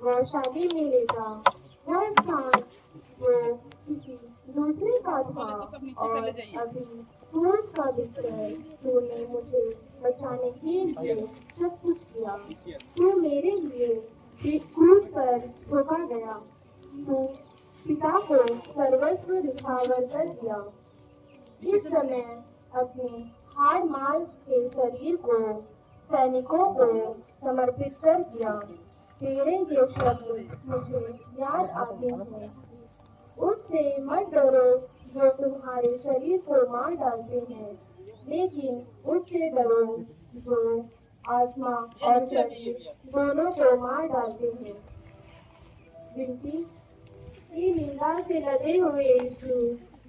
वह शादी में लेटा। वह स्थान वो किसी दूसरे का था और अभी क्रूज का बिस्तर। तूने मुझे बचाने के लिए सब कुछ किया। तू मेरे लिए क्रूज पर ठोका गया। तू पिता को सर्वस्व निछावर कर दिया। इस समय अपने हार मार के शरीर को सैनिकों को समर्पित कर दिया। तेरे ये शब्द मुझे याद आते हैं। उससे मत डरो जो तुम्हारे शरीर को मार डालते हैं, लेकिन उससे डरो जो आत्मा और शरीर दोनों को मार डालते हैं। विनती, की निंदा से लदे हुए यीशु,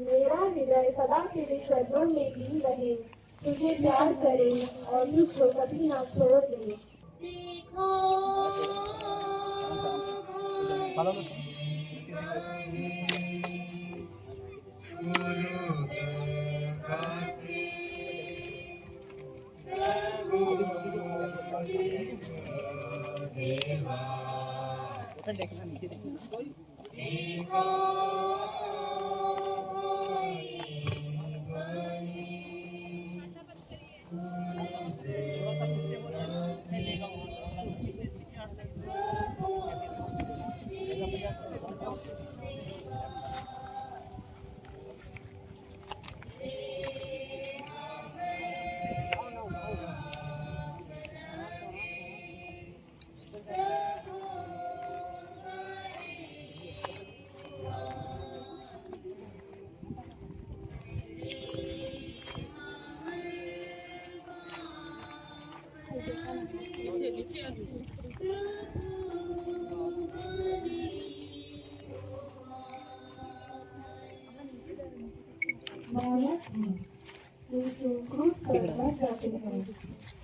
मेरा हृदय सदा तेरे चरणों में लीन रहे, तुझे प्यार करे और तुझको कभी ना छोड़ दे।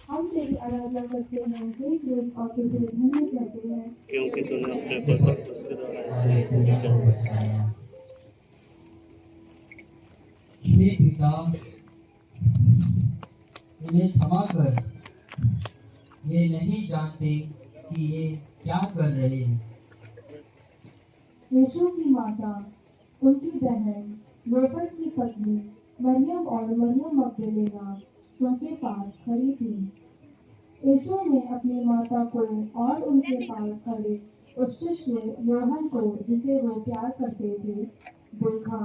हम तेरी आराधना करते हैं, हे क्रूस, और तुझे धन्य कहते हैं, क्योंकि तूने अपने को सब कुछ के द्वारा हे पिता, इन्हें क्षमा कर, ये नहीं जानते कि ये क्या कर रहे हैं। यीशु की माता, उनकी बहन, लोपस की पत्नी मरियम और मरियम मगदलेना उनके पास खड़ी थी। यीशु ने अपनी माता को और उनके पास खड़े उस शिष्य योहन को जिसे वो प्यार करते थे देखा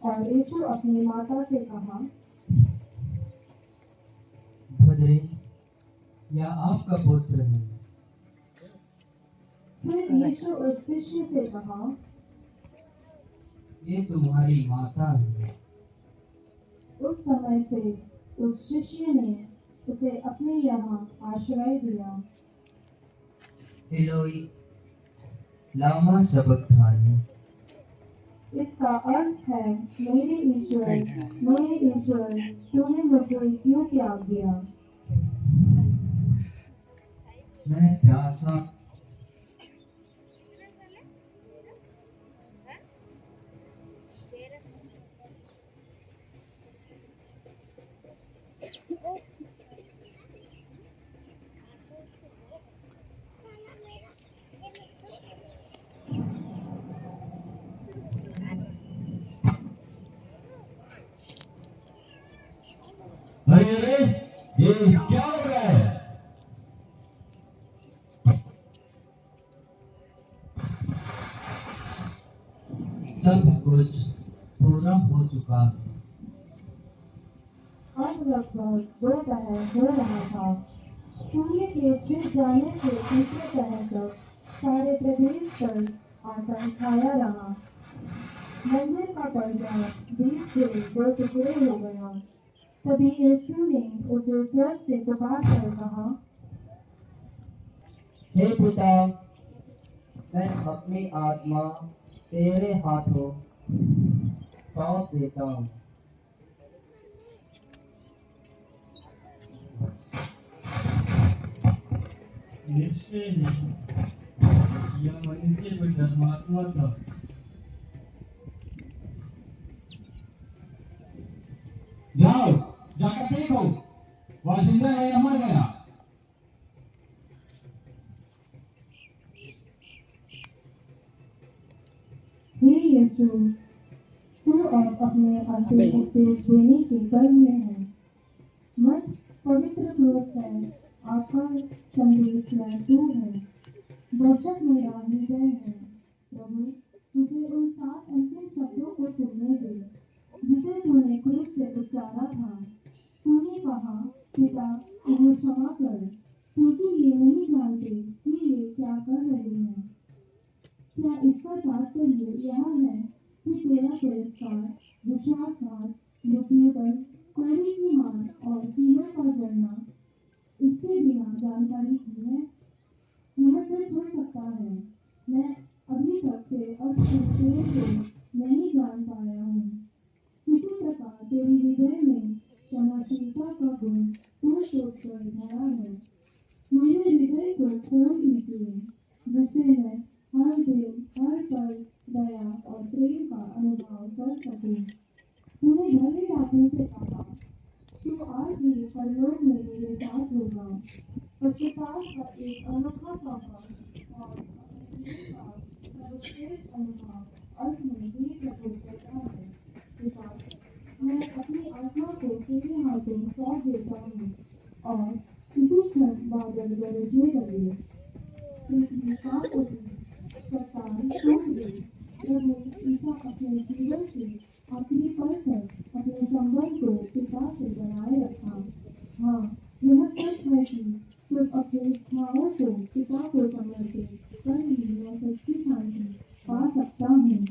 और यीशु अपनी माता से कहा, भद्रे, यह आपका पुत्र है। फिर यीशु उस शिष्य से कहा, ये तुम्हारी माता है। उस समय से उस शिष्य ने उसे अपने यहाँ आश्रय दिया। एलोई लामा सबक्तानी। इसका अर्थ है, मेरे ईश्वर, तूने मुझे क्यों त्याग दिया। मैं प्यासा अरे ये क्या हो रहा है? सब कुछ पूरा हो चुका। अब लगभग दोपहर हो रहा था। सूर्य के छिप जाने से तीसरे पहर तक सारे प्रदेश पर आतंक छाया रहा। मंदिर का पर्दा बीच से दो टुकड़े हो गया। तभी यीशु ने उसे स्वर से पुकार कर कहा, हे पिता, मैं अपनी आत्मा तेरे हाथों सौंप देता हूँ। निश्चय नहीं, यह मनुष्य कोई धर्मात्मा था। जाओ, जाकर देखो, वह जिंदा है या मर गया। हे यीशु, तू अब अपने अंतिम उपदेश देने के कर्म में है। मत पवित्र क्रोध है, आपका संदेश में तू है। दर्शक मेरा हृदय है। प्रभु, मुझे उन 7 अंतिम शब्दों को सुनने दे जिसे तूने क्रोध से उच्चारा था। तूने कहा, पिता, इन्हें क्षमा कर, क्योंकि ये नहीं जानते कि ये क्या कर रहे हैं। क्या इसका तात्पर्य यह है कि तेरा तिरस्कार, विश्वासघात, मृत्यु पर कोड़ी की मार और कीड़ों का जड़ना इसके बिना जानकारी की है? यह सच हो सकता है। मैं अभी तक तेरे अर्थ से नहीं जान पाया हूँ। किसी प्रकार तेरी हृदय में क्षमाशीलता का गुण टूट टूट कर भरा है। मेरे हृदय को खोल दीजिए, जिससे मैं हर दिन हर पल दया और प्रेम का अनुभव कर सकूं। तूने भले टापू से कहा, तू आज ही परलोक में मेरे साथ होगा। पश्चाताप का एक अनोखा सफर और सर्वश्रेष्ठ अनुभव अंत में भी प्रकट करता है। पिता, मैं अपनी आत्मा को तेरे हाथों सौंप देता हूँ और इसी क्षण बादल गरजने लगे। पृथ्वी कांप उठी, चट्टान टूट गई। प्रभु ईसा अपने जीवन के आखिरी पल तक अपने संबंध को पिता से बनाए रखा। हाँ, यह सच है कि सिर्फ अपने इच्छाओं को पिता को समर्पित कर ही मैं सच्ची शांति पा सकता हूँ।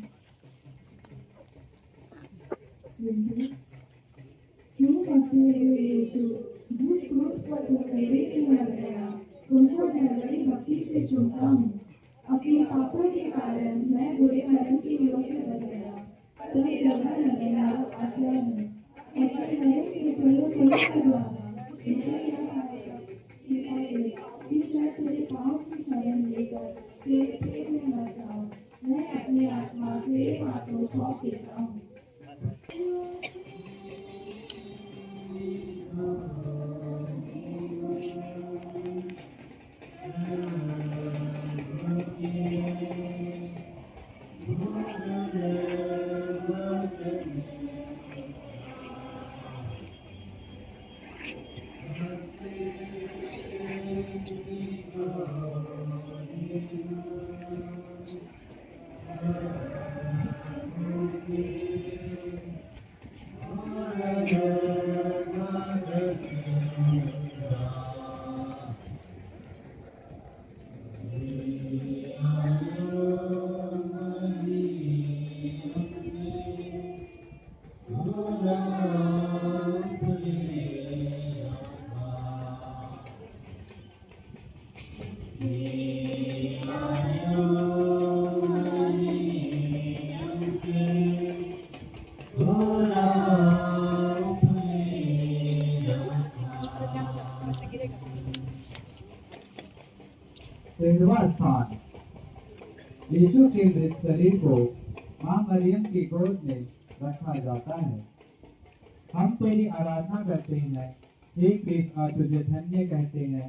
जिस सोच पर तू मेरे लिए मर गया, उनको मैं बड़ी भक्ति से चुनता हूँ। अपने पापों के कारण मैं बुरे कर्म के योग्य बन गया, पर तेरा मन मेरा आश्रय है। ऐसे मैं के फलों को द्वारा मुझे यह आएगा कि शायद तेरे पाँव की शरण लेकर तेरे पेट में मर जाऊँ। मैं अपनी आत्मा तेरे हाथों सौंप देता हूँ। तेरहवां स्थान, यीशु के मृत शरीर को मां मरियम की गोद में रखा जाता है। हम तेरी आराधना करते हैं, हे कृष्ण, और तुझे धन्य कहते हैं।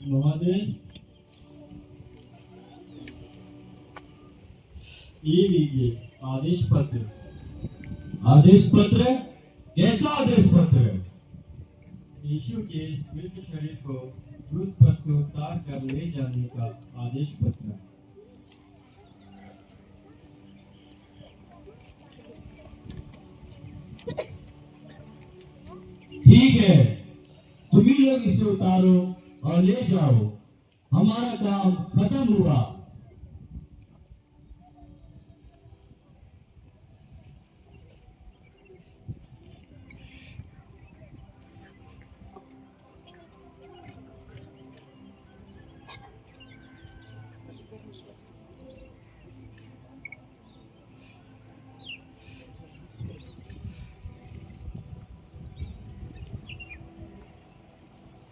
महोदय, ये लीजिए आदेश पत्र। आदेश पत्र? कैसा आदेश पत्र? यीशु के मृत शरीर को क्रूस पर से उतार कर ले जाने का आदेश पत्र। ठीक है, तुम ही लोग इसे उतारो और ले जाओ। हमारा काम खत्म हुआ।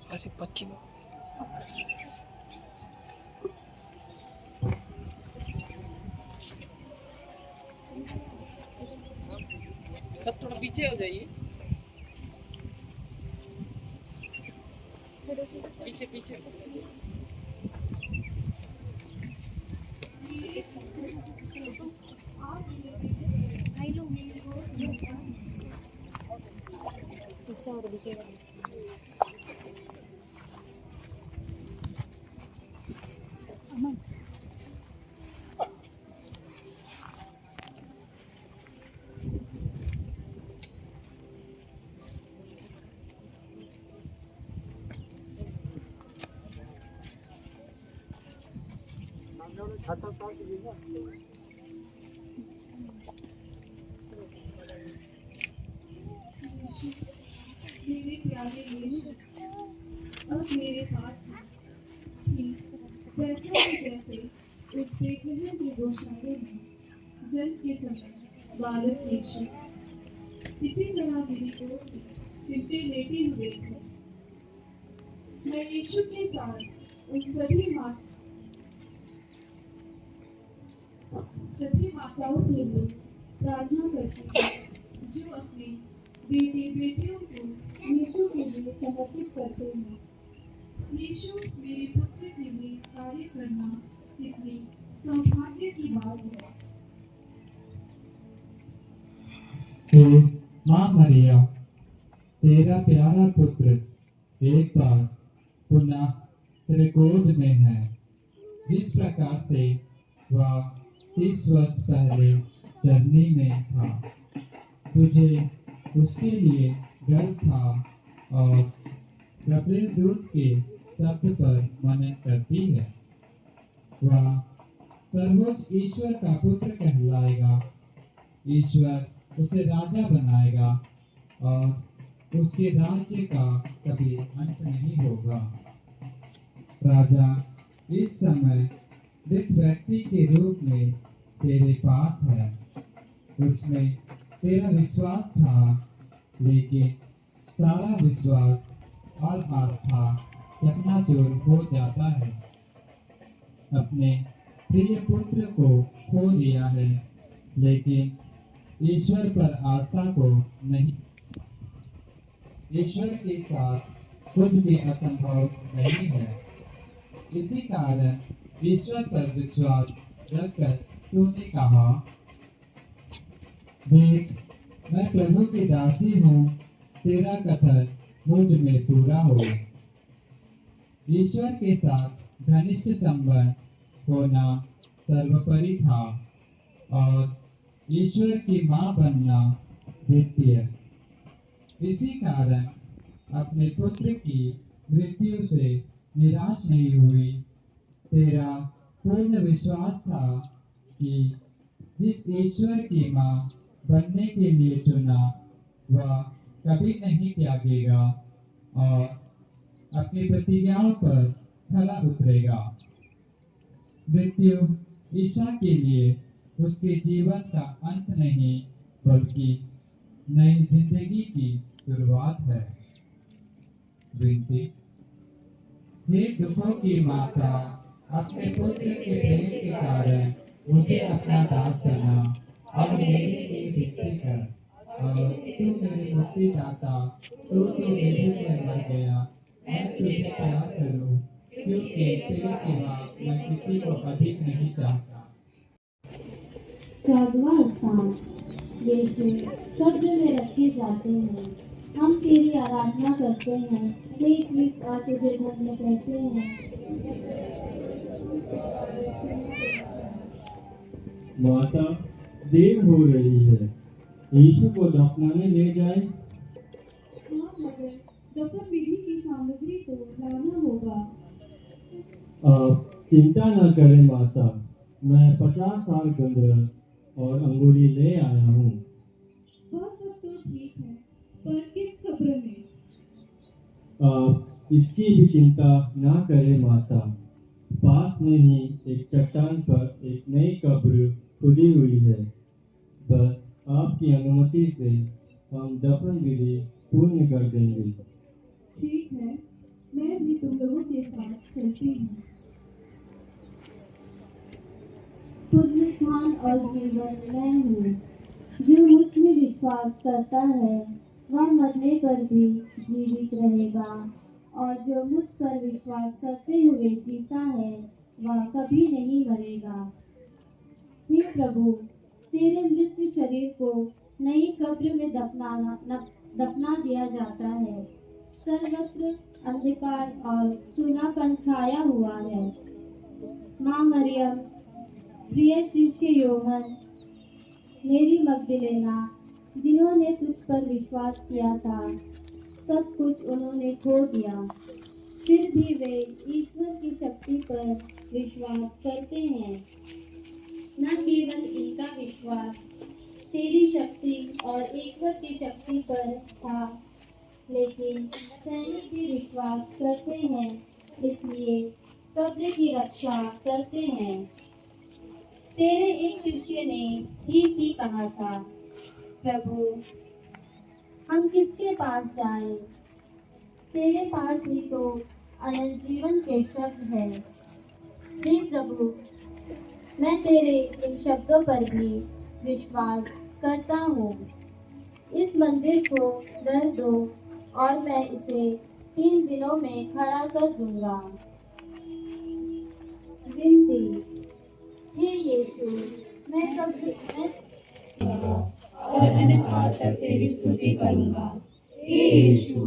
अरे बच्ची सब थोड़ा पीछे हो जाइए, पीछे पीछे। मेरे प्यारे यीशु, अब मेरे पास है ठीक वैसा ही जैसे उस बेगुनाह की गौशाले में जन्म के समय बालक यीशु, इसी तरह मेरी गोद में सिमटे लेटे हुए थे। मैं यीशु के साथ उन सभी माताओं के लिए प्रार्थना करती हूँ जो अपने बेटे बेटियों को यीशु के लिए समर्पित करते हैं। यीशु, मेरे पुत्र के लिए कार्य करना कितनी सौभाग्य की बात है। हे मां मरिया, तेरा प्यारा पुत्र एक बार पुनः तेरे गोद में है। जिस प्रकार से वह 30 वर्ष पहले जर्नी में था, तुझे उसके लिए गर्व था और गब्रिएल दूत के शब्द पर मनन करती है। वह सर्वोच्च ईश्वर का पुत्र कहलाएगा। ईश्वर उसे राजा बनाएगा और उसके राज्य का कभी अंत नहीं होगा। राजा इस समय मृत व्यक्ति के रूप में तेरे पास है। उसमें तेरा विश्वास था, लेकिन सारा विश्वास और आस्था चकनाचूर हो जाता है। अपने प्रिय पुत्र को खो दिया है, लेकिन ईश्वर पर आस्था को नहीं। ईश्वर के साथ कुछ भी असंभव नहीं है। इसी कारण ईश्वर पर विश्वास रखकर तूने कहा, देख, मैं प्रभु की दासी हूँ, तेरा कथन मुझ में पूरा हो। ईश्वर के साथ घनिष्ठ संबंध होना सर्वोपरि था और ईश्वर की मां बनना द्वितीय। इसी कारण अपने पुत्र की मृत्यु से निराश नहीं हुई। तेरा पूर्ण विश्वास था कि जिस ईश्वर की मां बनने के लिए चुना वह कभी नहीं त्यागेगा और अपनी प्रतिज्ञाओं पर खरा उतरेगा। मृत्यु ईसा के लिए उसके जीवन का अंत नहीं बल्कि नई जिंदगी की शुरुआत है। विनती, हे दुखों की माता, अपने पुत्र के प्रेम के कारण मुझे अपना दास बना और मेरे लिए विनती कर। और तू मेरे मुक्तिदाता, तू तो मेरे लिए मर गया, मैं तुझे प्यार करूं क्योंकि तेरे सिवा मैं किसी को अधिक नहीं चाहता। 14वां स्थान, यीशु कब्र में रखे जाते हैं। हम तेरी आराधना करते हैं, हे क्रिस्त, और तुझे धन्य कहते हैं। माता, देर हो रही है, यीशु को दफनाने ले जाए। हाँ मगर दफन विधि की सामग्री को लाना होगा। आप चिंता न करें माता, मैं 50 साल गंधरस और अंगूरी ले आया हूँ। वह सब तो ठीक है, पर किस कब्र में? आप इसकी भी चिंता ना करें माता, पास में ही एक चट्टान पर एक नई कब्र खुदी हुई है। बस आपकी अनुमति से हम दफन विधि पूर्ण कर देंगे। ठीक है, मैं भी तुम लोगों के साथ चलती हूँ। पुनरुत्थान और जीवन मैं हूँ। जो मुझ में विश्वास करता है वह मरने पर भी जीवित रहेगा, और जो मुझ पर विश्वास करते हुए जीता है वह कभी नहीं मरेगा। हे प्रभु, तेरे मृत शरीर को नई कब्र में दफना दिया जाता है। सर्वत्र अंधकार और सूनापन छाया हुआ है। माँ मरियम, प्रिय शिष्य योहन, मेरी मगदलेना, जिन्होंने तुझ पर विश्वास किया था, सब कुछ उन्होंने खो दिया। फिर भी वे ईश्वर की शक्ति पर विश्वास करते हैं। न केवल इनका विश्वास तेरी शक्ति और ईश्वर की शक्ति पर था, लेकिन सैनिक भी विश्वास करते हैं, इसलिए कब्र की रक्षा करते हैं। तेरे एक शिष्य ने ठीक ही कहा था, प्रभु, हम किसके पास जाएं? तेरे पास ही तो अनंत जीवन के शब्द हैं। हे प्रभु, मैं तेरे इन शब्दों पर भी विश्वास करता हूँ। इस मंदिर को धर दो और मैं इसे 3 दिनों में खड़ा कर दूंगा। विनती, हे यीशु, मैं और अनंत काल तक तेरी स्तुति करूंगा। हे यीशु,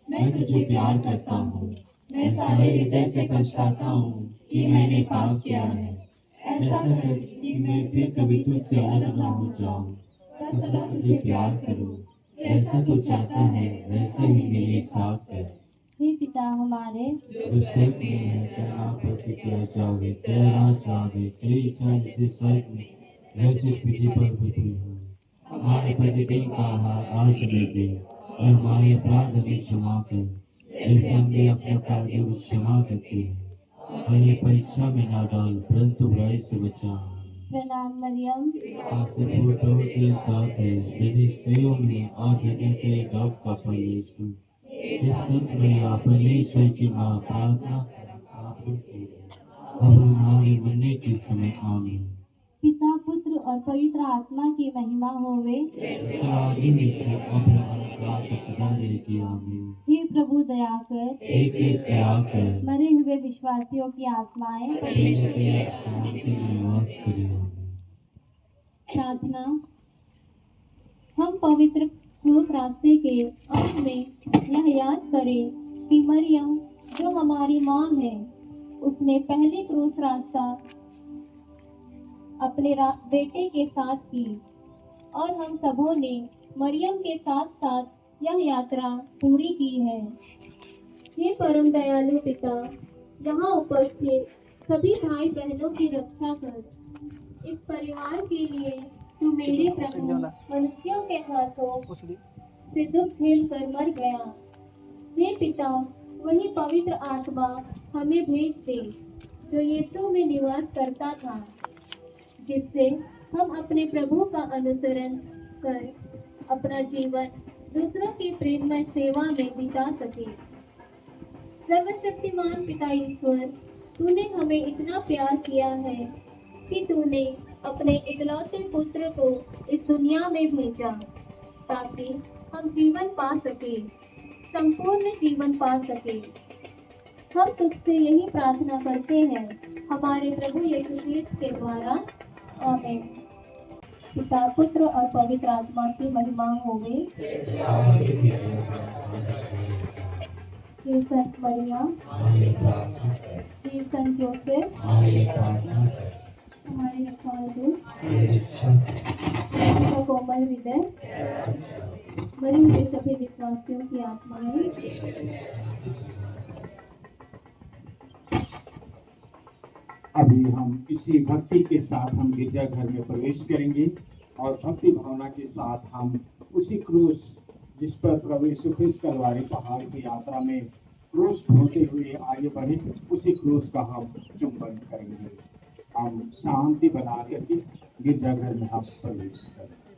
मैं तुझे प्यार करता हूँ। मैं सारे हृदय से पछताता हूँ कि मैंने पाप किया है। ऐसा कर कि मैं फिर कभी तुझसे अलग न हो जाऊं। बस सदा तुझे प्यार करूं। जैसा तू चाहता है वैसे ही मेरे साथ कर। हे पिता हमारे, जो स्वर्ग में है, तेरा नाम पवित्र किया जावे, तेरा राज आवे, तेरी इच्छा जैसे स्वर्ग में वैसे पृथ्वी पर भी पूरी हो। हमारे प्रतिदिन का आहार आज हमें दे, और हमारे अपराध हमें क्षमा कर, जैसे हमने अपने अपराधियों को क्षमा करते हैं। और ये परीक्षा में ना डाल, परंतु बुराई से बचा। प्रणाम मरियम, आपसे पूर्ण प्रभु के साथ है, यदि स्त्रियों में और यदि तेरे गर्भ का फल यीशु। इस संत मैया परमेश्वर की माँ, प्रार्थना आप लोग की, अब हमारे मरने के समय आमीन। पिता, पुत्र और पवित्र आत्मा की महिमा होवे। आदि में थे, अब हमारे सदा रहेगी, आमीन। हे प्रभु दया कर, हे कृष्ण दया कर, मरे हुए विश्वासियों की आत्माएं परमेश्वर के शांति में निवास करें, आमीन। प्रार्थना। हम पवित्र क्रूस रास्ते के अंत में यह याद करें कि मरियम जो हमारी माँ है, उसने पहले क्रूस रास्ता अपने बेटे के साथ की और हम सबों ने मरियम के साथ साथ यह यात्रा पूरी की है। हे परम दयालु पिता, यहाँ उपस्थित सभी भाई बहनों की रक्षा कर। इस परिवार के लिए तू मेरे प्रभु मनुष्यों के हाथों से दुख झेल कर मर गया। हे पिता, वही पवित्र आत्मा हमें भेज दे जो यीशु में निवास करता था, जिससे हम अपने प्रभु का अनुसरण कर अपना जीवन दूसरों की प्रेममय सेवा में बिता सके। सर्वशक्तिमान पिता ईश्वर, तूने हमें इतना प्यार किया है कि तूने अपने इकलौते पुत्र को इस दुनिया में भेजा ताकि हम जीवन पा सके, संपूर्ण जीवन पा सके। हम तुझसे यही प्रार्थना करते हैं हमारे प्रभु यीशु ख्रिस्त के द्वारा, आमीन। पिता, पुत्र और पवित्र आत्मा की महिमा होवे। हे संत मरियम, हे संत जोसेफ, हमारे रखवाले दूत, का कोमल हृदय, मरे हुए सभी विश्वासियों की आत्माएं, अभी हम इसी भक्ति के साथ हम गिरजाघर में प्रवेश करेंगे और भक्ति भावना के साथ हम उसी क्रूस जिस पर प्रभु यीशु ख्रिस्त कलवारी पहाड़ की यात्रा में क्रूस ढोते हुए आगे बढ़े, उसी क्रूस का हम चुंबन करेंगे। हम शांति बना करके गिरजाघर में हम प्रवेश करेंगे।